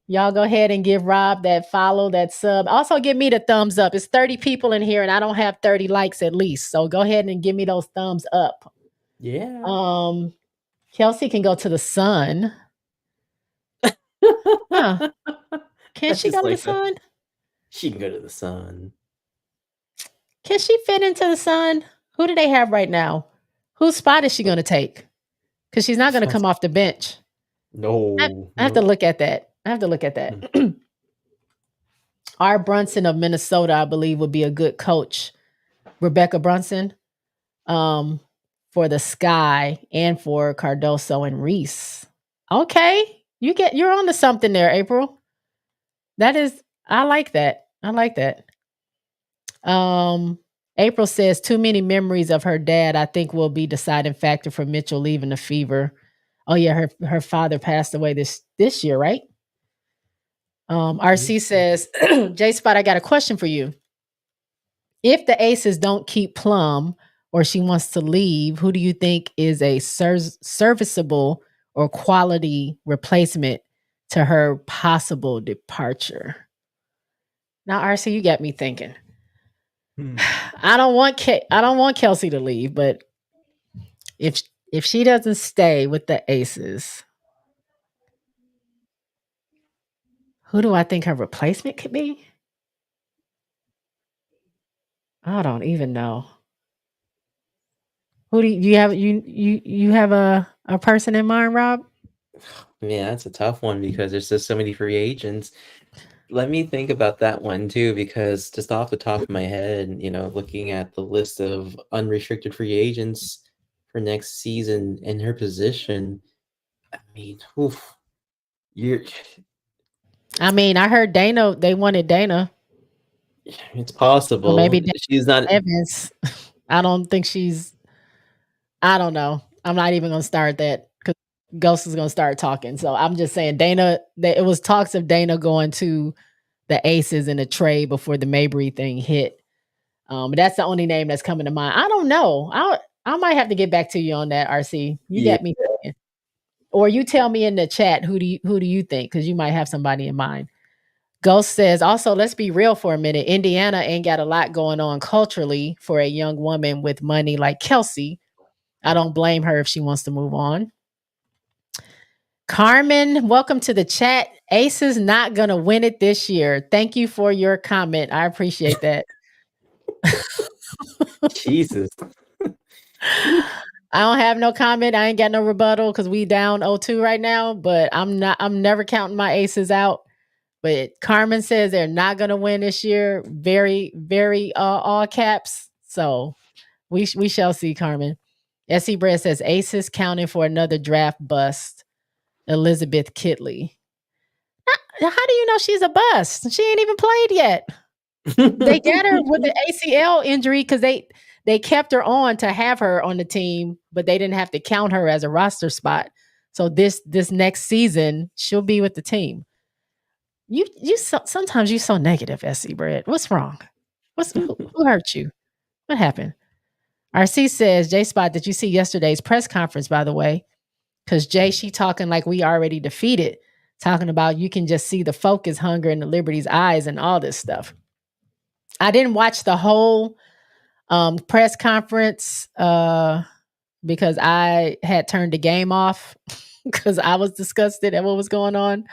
Y'all go ahead and give Rob that follow, that sub. Also, give me the thumbs up. It's 30 people in here, and I don't have 30 likes at least. So go ahead and give me those thumbs up. Yeah. Um, Kelsey can go to the sun. Huh? Can I she go just to the like that. sun? She can go to the sun. Can she fit into the sun? Who do they have right now? Whose spot is she going to take? because she's not going to come off the bench. No, I have to no. look at that. R. Brunson of Minnesota, I believe, would be a good coach. Rebecca Brunson, for the Sky and for Cardoso and Reese. Okay, you're on to something there, April. I like that. April says too many memories of her dad, I think, will be deciding factor for Mitchell leaving the Fever. Oh yeah, her father passed away this year, right? RC says, J Spot, I got a question for you. If the Aces don't keep Plum or she wants to leave, who do you think is a serviceable or quality replacement to her possible departure? Now, RC, you got me thinking. I don't want Kelsey to leave, but if she doesn't stay with the Aces, who do I think her replacement could be? I don't even know. Who do you have? You have a person in mind, Rob? Yeah, that's a tough one because there's just so many free agents. Let me think about that one too, because just off the top of my head, looking at the list of unrestricted free agents for next season in her position, I mean, you're I mean, I heard Dana. They wanted Dana, it's or possible. maybe Dana She's not. Evans. I don't think she's. I don't know. I'm not even gonna start that because Ghost is gonna start talking. So I'm just saying, Dana. It was talks of Dana going to the Aces in a trade before the Mabry thing hit. But that's the only name that's coming to mind. I don't know. I might have to get back to you on that, RC. You Yeah. got me thinking. Or you tell me in the chat who do you think? Because you might have somebody in mind. Ghost says, also, let's be real for a minute. Indiana ain't got a lot going on culturally for a young woman with money like Kelsey. I don't blame her if she wants to move on. Carmen, welcome to the chat. Ace is not going to win it this year. Thank you for your comment. I appreciate that. Jesus. I don't have no comment. I ain't got no rebuttal because we down 0-2 right now, but I'm never counting my Aces out. But Carmen says they're not going to win this year. Very, very all caps. So we shall see, Carmen. SC Bread says Aces counting for another draft bust. Elizabeth Kitley. How do you know she's a bust? She ain't even played yet. They got her with the ACL injury because they kept her on to have her on the team, but they didn't have to count her as a roster spot. So this next season, she'll be with the team. Sometimes you're so negative, SC Bread. What's wrong? Who hurt you? What happened? RC says, J Spot, did you see yesterday's press conference, by the way? Because Jay, she talking like we already defeated, talking about you can just see the focus, hunger in the Liberty's eyes and all this stuff. I didn't watch the whole press conference because I had turned the game off because I was disgusted at what was going on.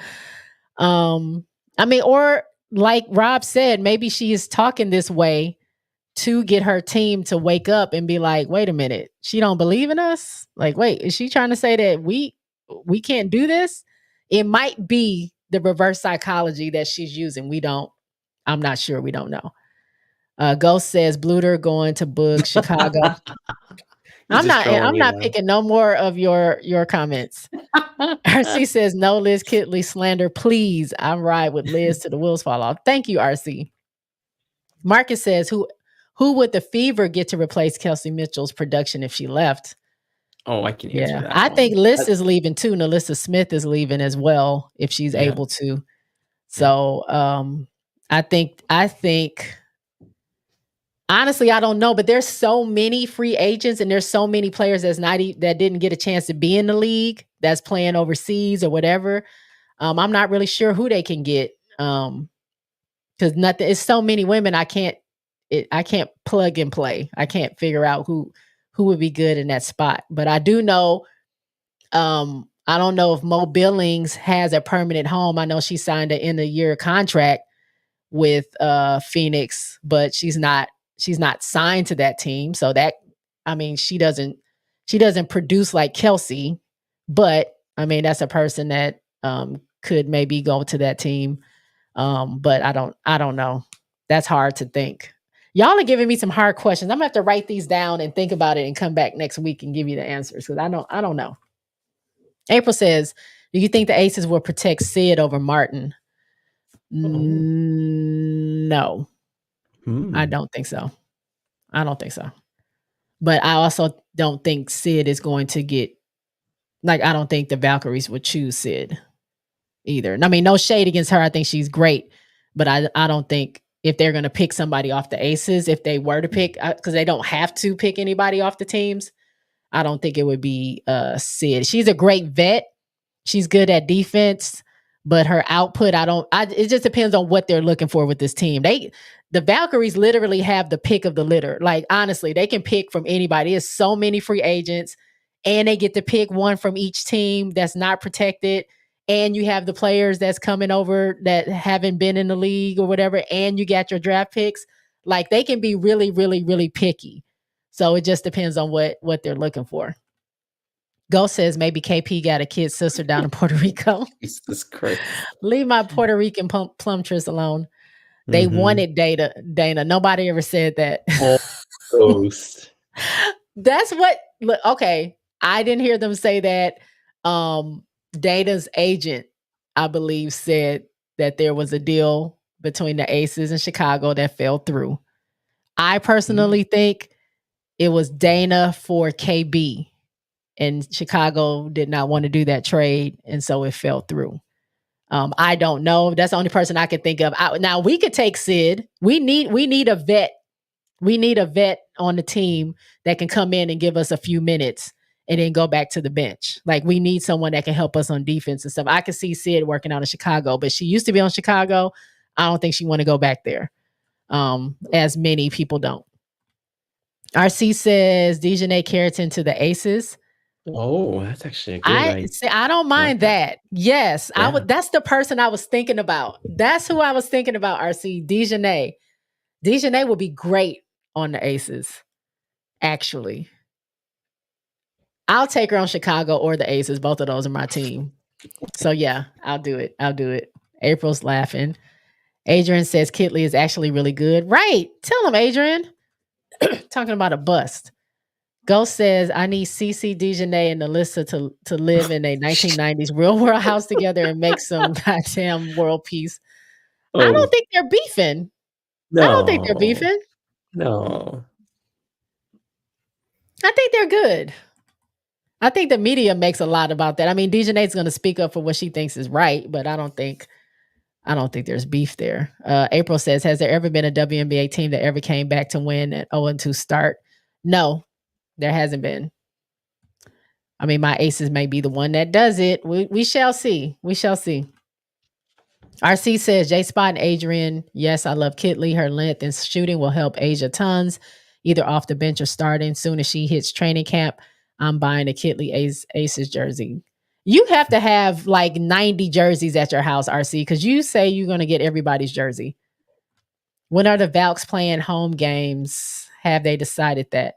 I mean, or like Rob said, maybe she is talking this way to get her team to wake up and be like, wait a minute, she don't believe in us? Like, wait, is she trying to say that we can't do this? It might be the reverse psychology that she's using. I'm not sure. We don't know. Ghost says Bluter going to book Chicago. I'm not picking no more of your comments. RC says no Liz Kitley slander, please. I'm right with Liz to the wheels fall off. Thank you, RC. Marcus says who would the Fever get to replace Kelsey Mitchell's production if she left? Oh, I can answer that. I think Liz is leaving too. Nalissa Smith is leaving as well if she's able to. So I think honestly, I don't know, but there's so many free agents and there's so many players that didn't get a chance to be in the league that's playing overseas or whatever. I'm not really sure who they can get because nothing. It's so many women. I can't plug and play. I can't figure out who would be good in that spot. But I do know. I don't know if Mo Billings has a permanent home. I know she signed an end-of-year contract with Phoenix, but she's not signed to that team. So that, I mean, she doesn't produce like Kelsey. But I mean, that's a person that could maybe go to that team. But I don't know. That's hard to think. Y'all are giving me some hard questions. I'm gonna have to write these down and think about it and come back next week and give you the answers because I don't know. April says, "Do you think the Aces will protect Sid over Martin?" No, I don't think so. I don't think so. But I also don't think Sid is going to get like I don't think the Valkyries would choose Sid either. And I mean, no shade against her. I think she's great, but I don't think if they're going to pick somebody off the Aces, if they were to pick, because they don't have to pick anybody off the teams, I don't think it would be Sid. She's a great vet. She's good at defense, but her output, it just depends on what they're looking for with this team. The Valkyries literally have the pick of the litter. Like, honestly, they can pick from anybody. There's so many free agents, and they get to pick one from each team that's not protected. And you have the players that's coming over that haven't been in the league or whatever, and you got your draft picks. Like, they can be really, really, really picky. So it just depends on what they're looking for. Ghost says maybe KP got a kid sister down in Puerto Rico. Jesus Christ. Leave my Puerto Rican plumtress alone. They wanted Dana. Nobody ever said that. Oh, Ghost. That's what, okay. I didn't hear them say that. Dana's agent, I believe, said that there was a deal between the Aces and Chicago that fell through. I personally think it was Dana for KB. And Chicago did not want to do that trade, and so it fell through. I don't know. That's the only person I could think of. Now we could take Sid. We need a vet. We need a vet on the team that can come in and give us a few minutes and then go back to the bench. Like, we need someone that can help us on defense and stuff. I could see Sid working out in Chicago, but she used to be on Chicago. I don't think she want to go back there. As many people don't. RC says Dejanay Carrington to the Aces. Oh, that's actually a good idea. I don't mind that. Yes, yeah. That's the person I was thinking about. That's who I was thinking about. RC Dejanay. Dejanay will be great on the Aces. Actually, I'll take her on Chicago or the Aces. Both of those are my team. So yeah, I'll do it. April's laughing. Adrian says Kitley is actually really good. Right? Tell him, Adrian. Talking about a bust. Ghost says, I need CC Dejanay and Alyssa to live in a 1990s real world house together and make some goddamn world peace. Oh. I don't think they're beefing. No. I don't think they're beefing. No. I think they're good. I think the media makes a lot about that. I mean, Dejanay's going to speak up for what she thinks is right, but I don't think there's beef there. April says, has there ever been a WNBA team that ever came back to win at 0-2 start? No. There hasn't been. I mean, my Aces may be the one that does it. We shall see. We shall see. RC says, JSpot and Adrian, yes, I love Kitley. Her length and shooting will help Asia tons, either off the bench or starting. Soon as she hits training camp, I'm buying a Kitley Aces jersey. You have to have like 90 jerseys at your house, RC, because you say you're going to get everybody's jersey. When are the Valks playing home games? Have they decided that?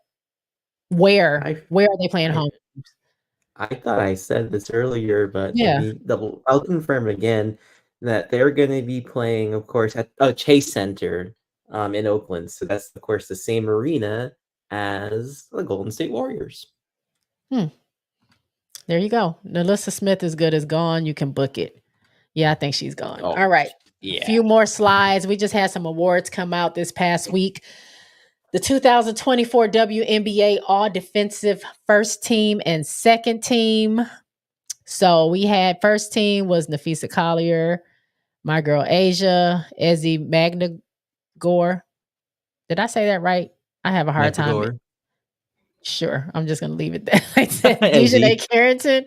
Where are they playing home? I thought I said this earlier, but I'll confirm again that they're going to be playing, of course, at Chase Center in Oakland. So that's, of course, the same arena as the Golden State Warriors. There you go. Alyssa Smith is good as gone. You can book it. Yeah, I think she's gone. All right. Yeah. A few more slides. We just had some awards come out this past week. The 2024 WNBA All Defensive First Team and Second Team. So we had first team was Nafisa Collier, my girl Asia, Ezzy Magnagore. Did I say that right? I have a hard time. Sure, I'm just going to leave it there. I said Dejanay Carrington.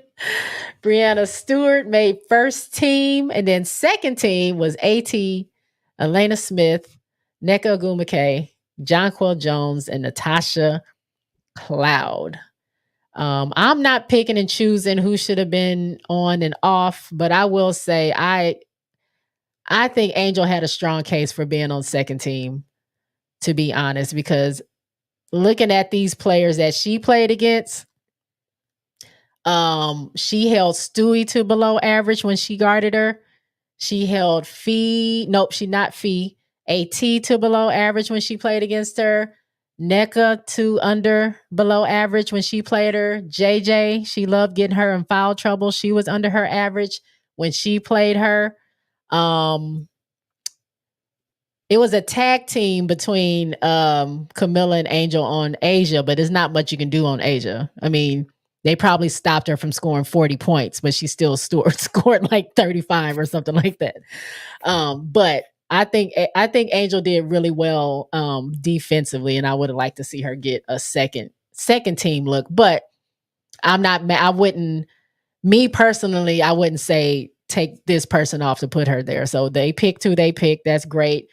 Brianna Stewart made first team. And then second team was AT, Elena Smith, Nneka Ogwumike, Jonquel Jones, and Natasha Cloud. I'm not picking and choosing who should have been on and off, but I will say I think Angel had a strong case for being on second team, to be honest, because looking at these players that she played against, She held Stewie to below average when she guarded her. She held she not Fee, AT to below average when she played against her. NECA to under below average when she played her. JJ, she loved getting her in foul trouble. She was under her average when she played her. It was a tag team between Camilla and Angel on Asia, but there's not much you can do on Asia. I mean, they probably stopped her from scoring 40 points, but she still scored like 35 or something like that. But I think Angel did really well defensively, and I would have liked to see her get a second team look. But I'm not. I wouldn't. Me personally, I wouldn't say take this person off to put her there. So they picked who they picked. That's great.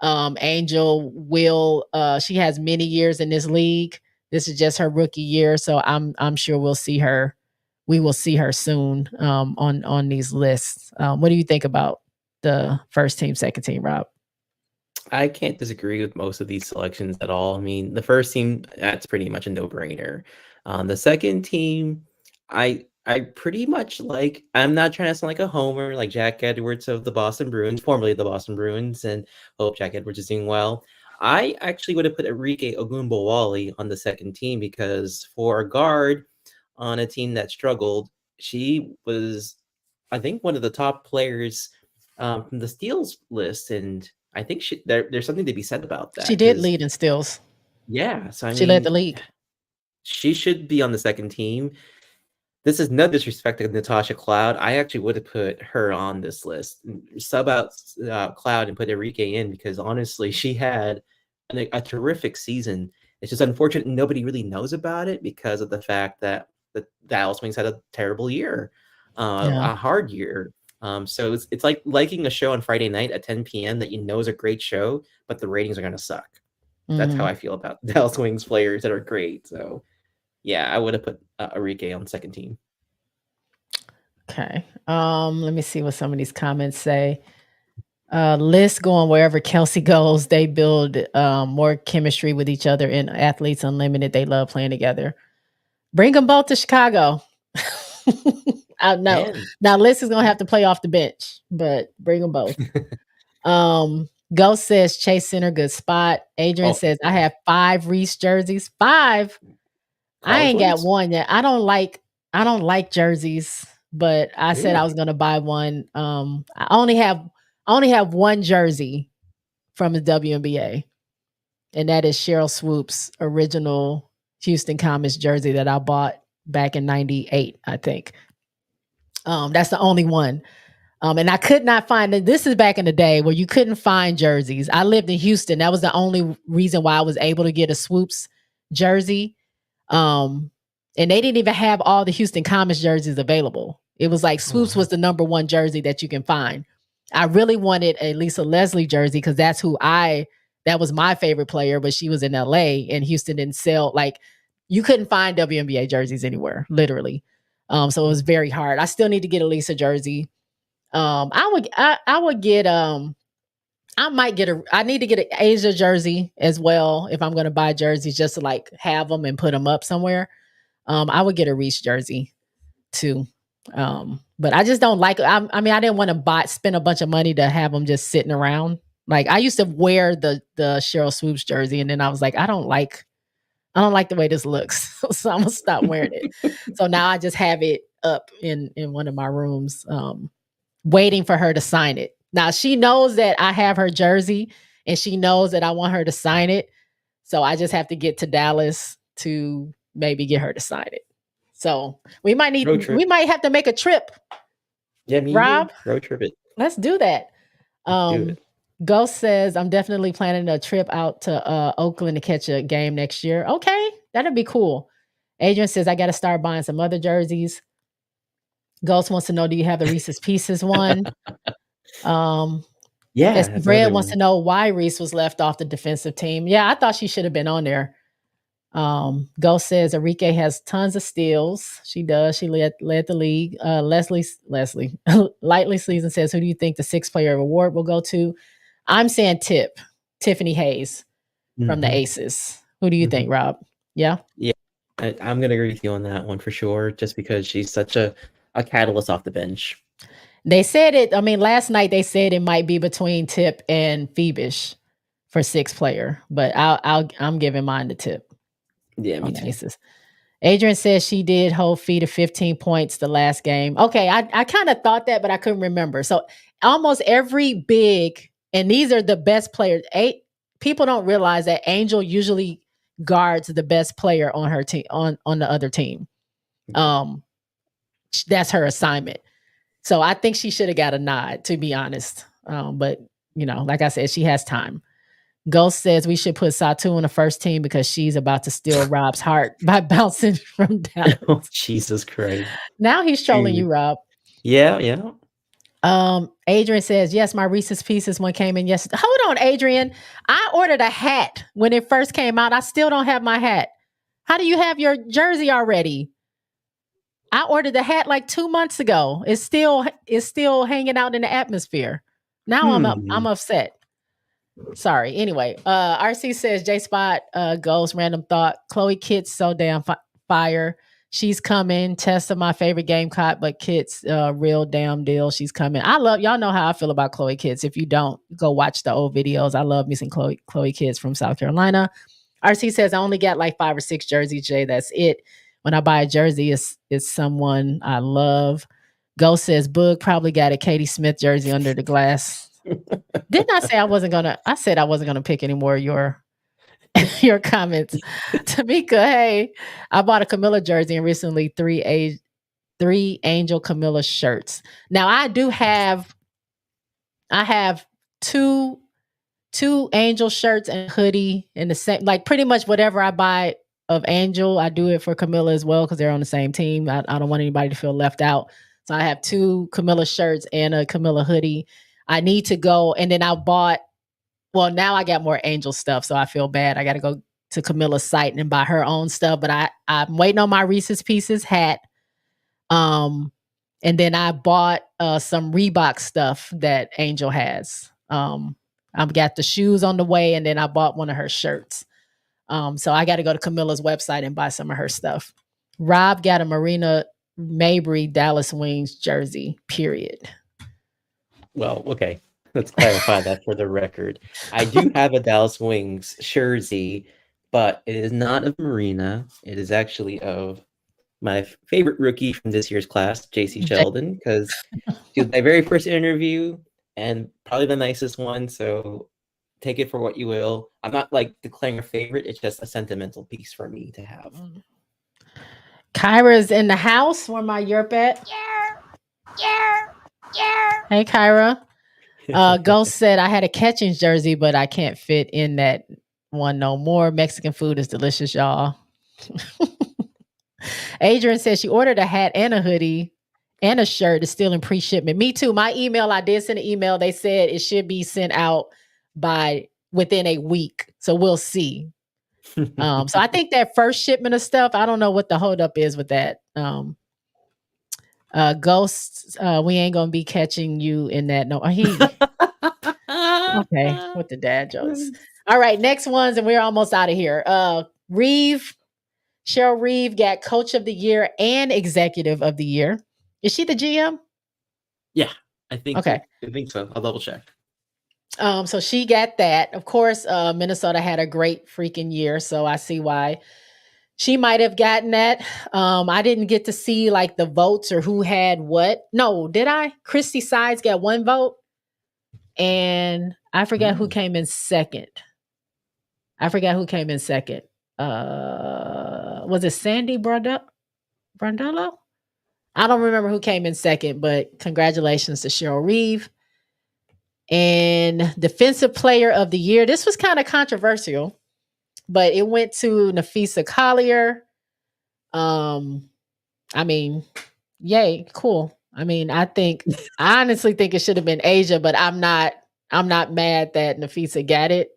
Angel will. She has many years in this league. This is just her rookie year, so I'm sure we'll see her. We will see her soon on these lists. What do you think about the first team, second team, Rob? I can't disagree with most of these selections at all. I mean, the first team, that's pretty much a no-brainer. The second team, I pretty much like. I'm not trying to sound like a homer, like Jack Edwards of the Boston Bruins, formerly the Boston Bruins, and hope Jack Edwards is doing well. I actually would have put Enrique Ogunbowale on the second team because for a guard on a team that struggled, she was, I think, one of the top players from the steals list, and I think there's something to be said about that. She did lead in steals. Yeah, so she led the league. She should be on the second team. This is no disrespect to Natasha Cloud. I actually would have put her on this list. Sub out Cloud and put Enrique in because honestly, she had a terrific season. It's just unfortunate nobody really knows about it because of the fact that the Dallas Wings had a terrible year, a hard year. So it's like liking a show on Friday night at 10 p.m. that you know is a great show, but the ratings are going to suck. That's how I feel about Dallas Wings players that are great. So, yeah, I would have put Enrique on the second team. Okay. Let me see what some of these comments say. List going wherever Kelsey goes. They build more chemistry with each other in Athletes Unlimited. They love playing together. Bring them both to Chicago. I know. Now, List is going to have to play off the bench, but bring them both. Ghost says Chase Center, good spot. Adrian says, I have 5 Reese jerseys. 5? I ain't got one yet. I don't like jerseys, but I said I was going to buy one. I only have one jersey from the WNBA, and that is Cheryl Swoop's original Houston Comets jersey that I bought back in 98, I think. That's the only one. And I could not find it. This is back in the day where you couldn't find jerseys. I lived in Houston. That was the only reason why I was able to get a Swoops jersey. And they didn't even have all the Houston Comets jerseys available. It was like Swoops was the number one jersey that you can find. I really wanted a Lisa Leslie jersey because that was my favorite player, but she was in LA and Houston didn't sell. Like, you couldn't find WNBA jerseys anywhere, literally. So it was very hard. I still need to get a Lisa jersey. I need to get an Asia jersey as well if I'm going to buy jerseys just to like have them and put them up somewhere. I would get a Reese jersey too. But I just don't like, I didn't want to spend a bunch of money to have them just sitting around. Like, I used to wear the Cheryl Swoops jersey and then I was like, I don't like the way this looks. So I'm gonna stop wearing it. So now I just have it up in one of my rooms, waiting for her to sign it. Now she knows that I have her jersey and she knows that I want her to sign it. So I just have to get to Dallas to maybe get her to sign it. So we might have to make a trip. Yeah, me Rob, road trip it. Let's do that. Do it. Ghost says, I'm definitely planning a trip out to Oakland to catch a game next year. Okay, that'd be cool. Adrian says, I got to start buying some other jerseys. Ghost wants to know, do you have the Reese's Pieces one? Yeah. Brad wants to know why Reese was left off the defensive team. Yeah, I thought she should have been on there. Ghost says Enrique has tons of steals. She does. She led the league. Leslie Lightly Season says, who do you think the 6th player award will go to? I'm saying Tiffany Hayes from the Aces. Who do you think, Rob? Yeah? Yeah. I'm gonna agree with you on that one for sure, just because she's such a catalyst off the bench. They said it. I mean, last night they said it might be between Tip and Phoebish for sixth player, but I'm giving mine to Tip Yeah, me on too. Aces. Adrian says she did hold Fee to 15 points the last game. Okay, I kind of thought that, but I couldn't remember. So almost every big, and these are the best players. People don't realize that Angel usually guards the best player on her team on the other team. That's her assignment. So I think she should have got a nod, to be honest. But like I said, she has time. Ghost says we should put Satu on the first team because she's about to steal Rob's heart by bouncing from Dallas. Oh, Jesus Christ. Now he's trolling you, Rob. Yeah. Adrian says, yes, my Reese's Pieces one came in yesterday. Hold on, Adrian. I ordered a hat when it first came out. I still don't have my hat. How do you have your jersey already? I ordered the hat like 2 months ago. It's still hanging out in the atmosphere. Now I'm upset. Sorry. Anyway, RC says JSpot goes random thought. Chloe Kit's so damn fire. She's coming. Tessa, my favorite Gamecock, but Kit's real damn deal. She's coming. Y'all know how I feel about Chloe Kitts. If you don't, go watch the old videos. I love me some Chloe Kitts from South Carolina. RC says I only got like 5 or 6 jerseys, Jay. That's it. When I buy a jersey, it's someone I love. Ghost says Boog probably got a Katie Smith jersey under the glass. Didn't I say I wasn't gonna? I said I wasn't gonna pick any more of your comments. Tamika, hey, I bought a Camilla jersey and recently 3 Angel Camilla shirts. Now I have two Angel shirts and hoodie in the same, like pretty much whatever I buy of Angel, I do it for Camilla as well because they're on the same team. I don't want anybody to feel left out. So I have 2 Camilla shirts and a Camilla hoodie. I need to go, and then now I got more Angel stuff, so I feel bad. I got to go to Camilla's site and buy her own stuff, but I'm waiting on my Reese's Pieces hat. And then I bought some Reebok stuff that Angel has. I've got the shoes on the way, and then I bought one of her shirts. So I got to go to Camilla's website and buy some of her stuff. Rob got a Marina Mabry Dallas Wings jersey, period. Well, okay. Let's clarify that for the record. I do have a Dallas Wings jersey, but it is not of Marina. It is actually of my favorite rookie from this year's class, JC Sheldon, because she was my very first interview and probably the nicest one. So take it for what you will. I'm not like declaring a favorite. It's just a sentimental piece for me to have. Kyra's in the house. Where my Europe at? Hey, Kyra. Ghost said I had a Catchings jersey, but I can't fit in that one no more. Mexican food is delicious, y'all. Adrian said she ordered a hat and a hoodie and a shirt. It's still in pre-shipment. Me too. My email, I did send an email. They said it should be sent out within a week. So we'll see. So I think that first shipment of stuff, I don't know what the holdup is with that. Ghosts, we ain't gonna be catching you in that. No, okay, with the dad jokes. All right, next ones, and we're almost out of here. Cheryl Reeve got Coach of the Year and Executive of the Year. Is she the GM? Yeah, I think. Okay, I think so. I'll double check. So she got that. Of course, Minnesota had a great freaking year, so I see why she might have gotten that. I didn't get to see like the votes or who had what. No, did I? Christy Sides got 1 vote, and I forgot who came in second. Was it Sandy Brandello? I don't remember who came in second, but congratulations to Cheryl Reeve. And Defensive Player of the Year. This was kind of controversial, but it went to Nafisa Collier. I mean, yay, cool. I mean, I honestly think it should have been Asia, but I'm not mad that Nafisa got it.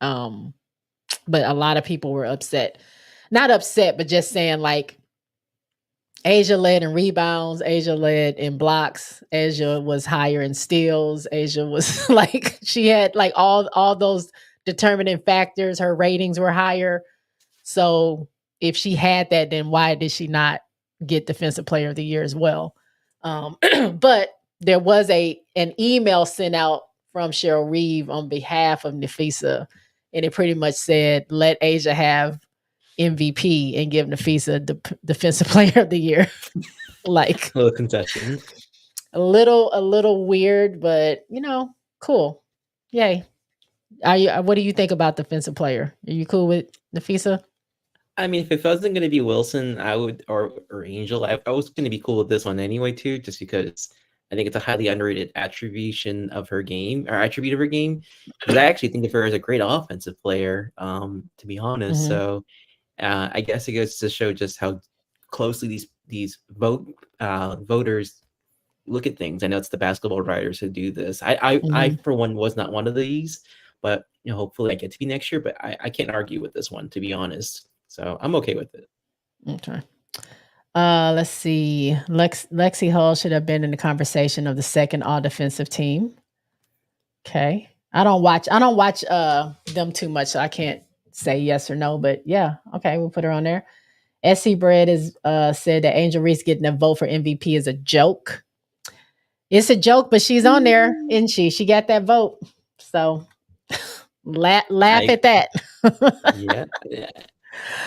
But a lot of people were upset. Not upset, but just saying like Asia led in rebounds, Asia led in blocks, Asia was higher in steals, Asia was like she had like all those determining factors, her ratings were higher. So if she had that, then why did she not get Defensive Player of the Year as well? But there was an email sent out from Cheryl Reeve on behalf of Nafisa, and it pretty much said, "Let Asia have MVP and give Nafisa Defensive Player of the Year." Like a little concession. a little weird, but cool. Yay. Are you? What do you think about Defensive Player? Are you cool with Nafisa? I mean, if it wasn't going to be Wilson, I would, or Angel, I was going to be cool with this one anyway too, just because I think it's a highly underrated attribution of her game, or attribute of her game. Because I actually think of her as a great offensive player, to be honest. Mm-hmm. So I guess it goes to show just how closely these voters look at things. I know it's the basketball writers who do this. I for one was not one of these, but hopefully I get to be next year. But I can't argue with this one, to be honest. So I'm okay with it. Okay. Let's see. Lexi Hull should have been in the conversation of the second all defensive team. Okay. I don't watch them too much, so I can't say yes or no, but yeah, okay, we'll put her on there. SC Bread is said that Angel Reese getting a vote for MVP is a joke. It's a joke, but she's on there, isn't she? She got that vote. So laugh at that. Yeah.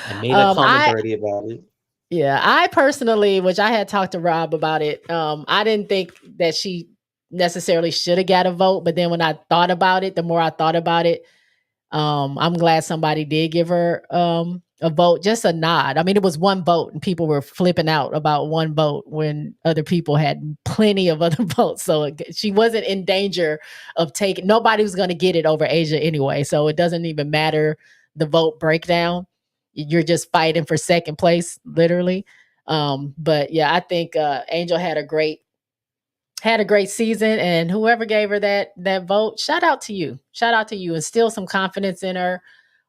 I made a comment already about it. Yeah, I personally, which I had talked to Rob about it, I didn't think that she necessarily should have got a vote, but then when I thought about it, the more I thought about it, I'm glad somebody did give her a vote, just a nod. I mean, it was one vote and people were flipping out about one vote when other people had plenty of other votes. So she wasn't in danger of taking, nobody was going to get it over Asia anyway. So it doesn't even matter the vote breakdown. You're just fighting for second place, literally. But yeah, I think Angel had a great season, and whoever gave her that vote, shout out to you, instill some confidence in her.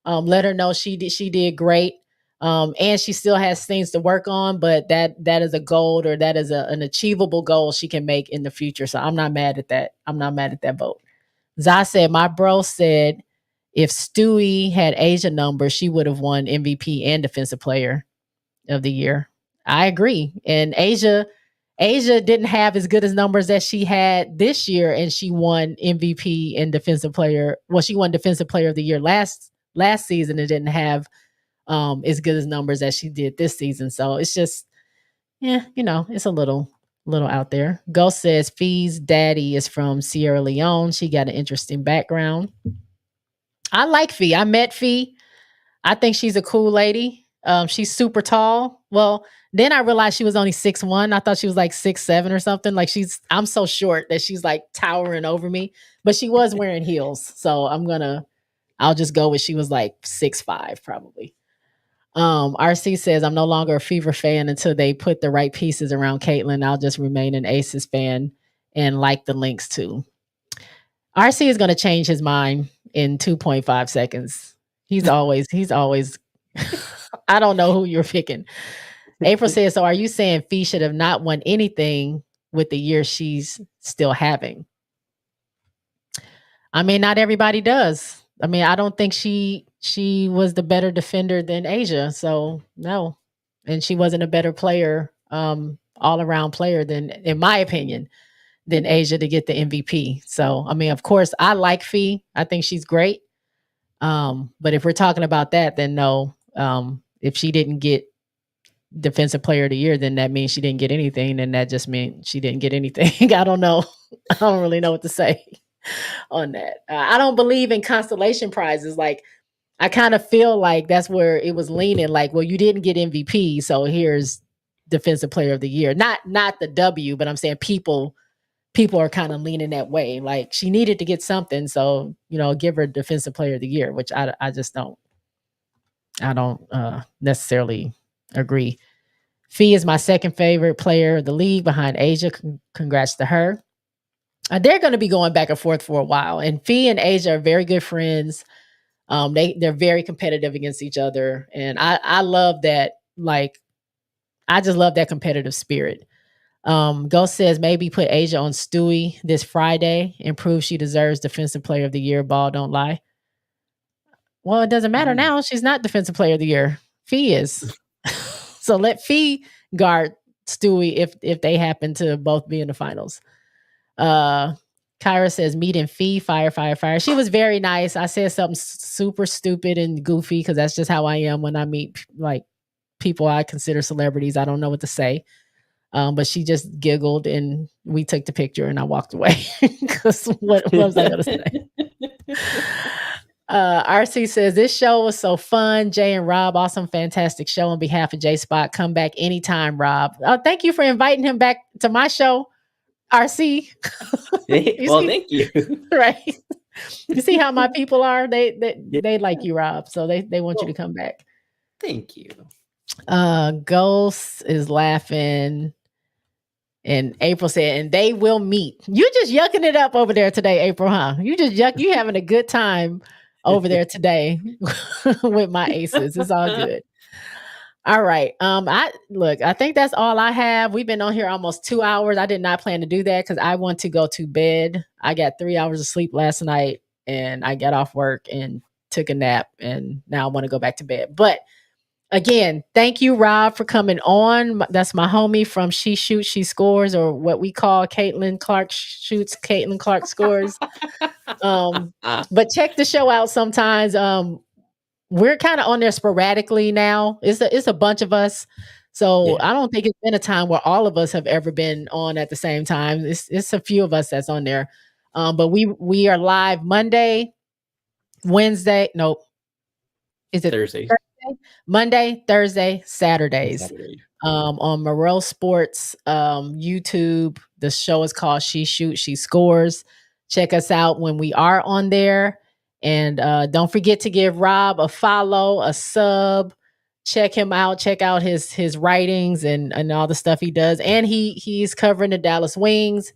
Let her know she did great, and she still has things to work on, but that is a goal, or that is an achievable goal she can make in the future. So I'm not mad at that. Vote. Zah said, my bro said if Stewie had Asia numbers, she would have won MVP and Defensive Player of the Year. I agree. And Asia didn't have as good as numbers as she had this year, and she won MVP and Defensive Player. Well, she won Defensive Player of the Year last season and didn't have as good as numbers as she did this season. So it's just, it's a little out there. Ghost says Fee's daddy is from Sierra Leone. She got an interesting background. I like Fee. I met Fee. I think she's a cool lady. She's super tall. Well, then I realized she was only 6'1". I thought she was like 6'7" or something. Like I'm so short that she's like towering over me. But she was wearing heels. So I'll just go with she was like 6'5" probably. RC says, I'm no longer a Fever fan until they put the right pieces around Caitlyn. I'll just remain an Aces fan and like the Lynx too. RC is going to change his mind in 2.5 seconds. He's always I don't know who you're picking. April says, so are you saying Fee should have not won anything with the year she's still having? I mean, not everybody does. I mean, I don't think she was the better defender than Asia. So no. And she wasn't a better player, all around player than, in my opinion, than Asia to get the MVP. So, I mean, of course, I like Fee. I think she's great. But if we're talking about that, then no. If she didn't get Defensive Player of the Year, then that means she didn't get anything. And that just means she didn't get anything. I don't know. I don't really know what to say on that. I don't believe in constellation prizes. Like, I kind of feel like that's where it was leaning. Like, well, you didn't get MVP, so here's Defensive Player of the Year. Not the W, but I'm saying people are kind of leaning that way. Like, she needed to get something, so give her Defensive Player of the Year, which I just don't. I don't necessarily agree. Fee is my second favorite player of the league behind Asia. Congrats to her. They're going to be going back and forth for a while, and Fee and Asia are very good friends. They're very competitive against each other, and I love that. Like, I just love that competitive spirit. Ghost says maybe put Asia on Stewie this Friday and prove she deserves Defensive Player of the Year. Ball don't lie. Well, it doesn't matter now. She's not Defensive Player of the Year. Fee is. So let Fee guard Stewie if they happen to both be in the finals. Kyra says, meet and Fee, fire, fire, fire. She was very nice. I said something super stupid and goofy because that's just how I am when I meet like people I consider celebrities. I don't know what to say. But she just giggled and we took the picture and I walked away because what was I going to say? RC says, this show was so fun. Jay and Rob, awesome, fantastic show. On behalf of JSpot, come back anytime, Rob. Thank you for inviting him back to my show, RC. Well, thank you. Right. You see how my people are? They like you, Rob. So they want you to come back. Thank you. Ghost is laughing. And April said, and they will meet. You just yucking it up over there today, April, huh? You having a good time over there today with my aces. It's all good. All right. I think that's all I have. We've been on here almost 2 hours. I did not plan to do that because I want to go to bed. I got 3 hours of sleep last night and I got off work and took a nap and now I want to go back to bed. But again, thank you, Rob, for coming on. That's my homie from She Shoots, She Scores, or what we call Caitlin Clark Shoots, Caitlin Clark Scores. But check the show out sometimes. We're kind of on there sporadically now. It's a bunch of us. So yeah. I don't think it's been a time where all of us have ever been on at the same time. It's a few of us that's on there. But we are live Monday, Wednesday. Nope. Is it Thursday? Monday, Thursday, Saturdays. On Moreau Sports YouTube. The show is called She Shoots, She Scores. Check us out when we are on there. And don't forget to give Rob a follow, a sub. Check him out. Check out his writings and all the stuff he does. And he's covering the Dallas Wings.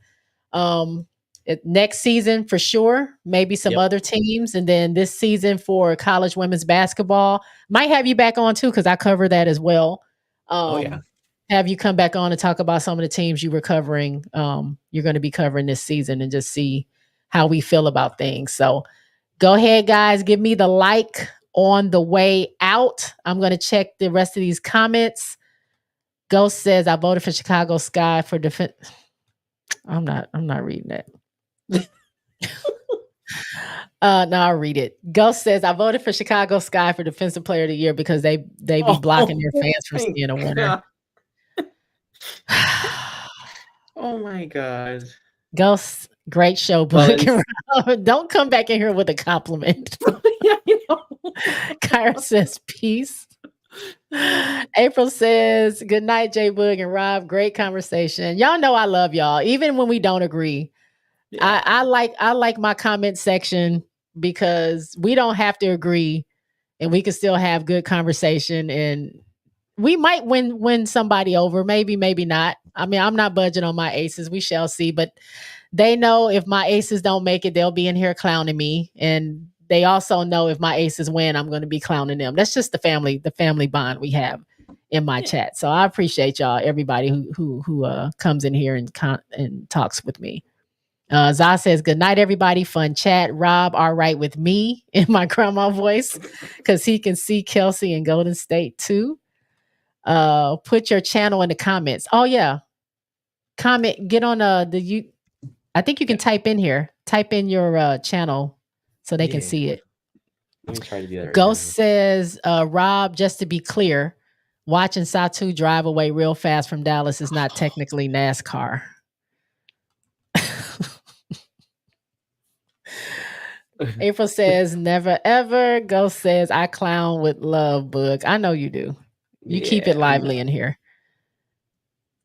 Next season for sure, maybe some other teams, and then this season for college women's basketball. Might have you back on too because I cover that as well. Have you come back on and talk about some of the teams you were covering, you're going to be covering this season, and just see how we feel about things. So go ahead, guys, give me the like on the way out. I'm going to check the rest of these comments. Ghost says, I voted for Chicago Sky for defense. I'm not reading that. No, I'll read it. Ghost says, I voted for Chicago Sky for Defensive Player of the Year because they be blocking their fans from seeing a winner. Oh my God. Ghost, great show, Book. Don't come back in here with a compliment. Yeah, you know. Kyra says, peace. April says, good night, J Boog and Rob. Great conversation. Y'all know I love y'all, even when we don't agree. Yeah. I like my comment section because we don't have to agree and we can still have good conversation, and we might win somebody over, maybe not. I mean, I'm not budging on my aces. We shall see, but they know if my aces don't make it, they'll be in here clowning me, and they also know if my aces win, I'm going to be clowning them. That's just the family bond we have in my chat. So I appreciate y'all, everybody who comes in here and talks with me. Zah says, good night, everybody. Fun chat. Rob, all right with me in my grandma voice because he can see Kelsey in Golden State too. Put your channel in the comments. Oh yeah. Comment, get on I think you can type in here. Type in your channel so they can see it. Let me try to do that. Ghost says, Rob, just to be clear, watching Satu drive away real fast from Dallas is not technically NASCAR. April says, never ever. Ghost says, I clown with love, Book. I know you do. You keep it lively in here.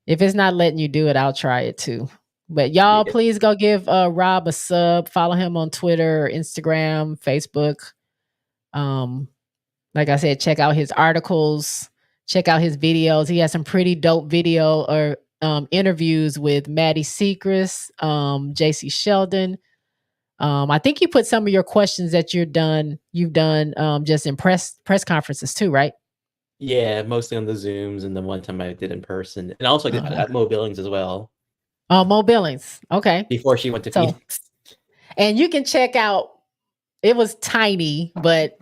If it's not letting you do it, I'll try it too. But y'all, please go give Rob a sub. Follow him on Twitter, Instagram, Facebook. Like I said, check out his articles. Check out his videos. He has some pretty dope video or interviews with Maddie Sechrist, JC Sheldon. I think you put some of your questions that you've done just in press conferences too, right? Yeah, mostly on the Zooms, and the one time I did in person, and also at Mo Billings as well. Oh, Mo Billings. Okay. Before she went to Phoenix. And you can check out, it was tiny, but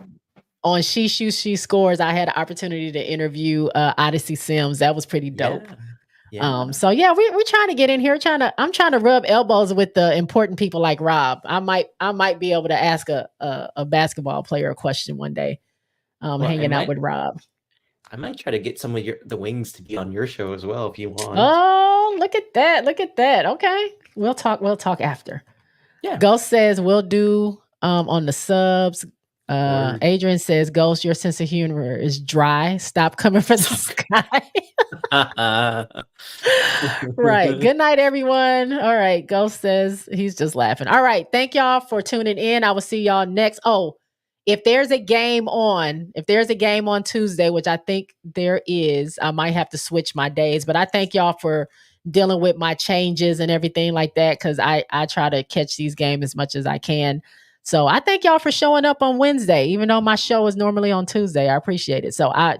on She Shoots, She Scores, I had an opportunity to interview Odyssey Sims. That was pretty dope. Yeah. So yeah, we're trying to get in here. I'm trying to rub elbows with the important people like Rob. I might be able to ask a basketball player a question one day. Well, Hanging out with Rob. I might try to get some of the wings to be on your show as well if you want. Oh, look at that. Look at that. Okay. We'll talk after. Yeah. Ghost says we'll do on the subs. Adrian says, Ghost, your sense of humor is dry. Stop coming for the sky. Right. Good night, everyone. All right. Ghost says he's just laughing. All right. Thank y'all for tuning in. I will see y'all next. Oh, if there's a game on Tuesday, which I think there is, I might have to switch my days, but I thank y'all for dealing with my changes and everything like that, because I try to catch these games as much as I can. So I thank y'all for showing up on Wednesday, even though my show is normally on Tuesday. I appreciate it. So I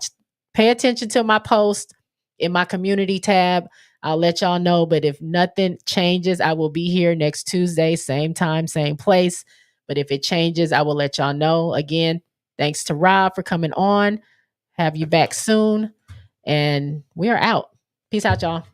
pay attention to my post in my community tab. I'll let y'all know. But if nothing changes, I will be here next Tuesday, same time, same place. But if it changes, I will let y'all know. Again, thanks to Rob for coming on. Have you back soon. And we are out. Peace out, y'all.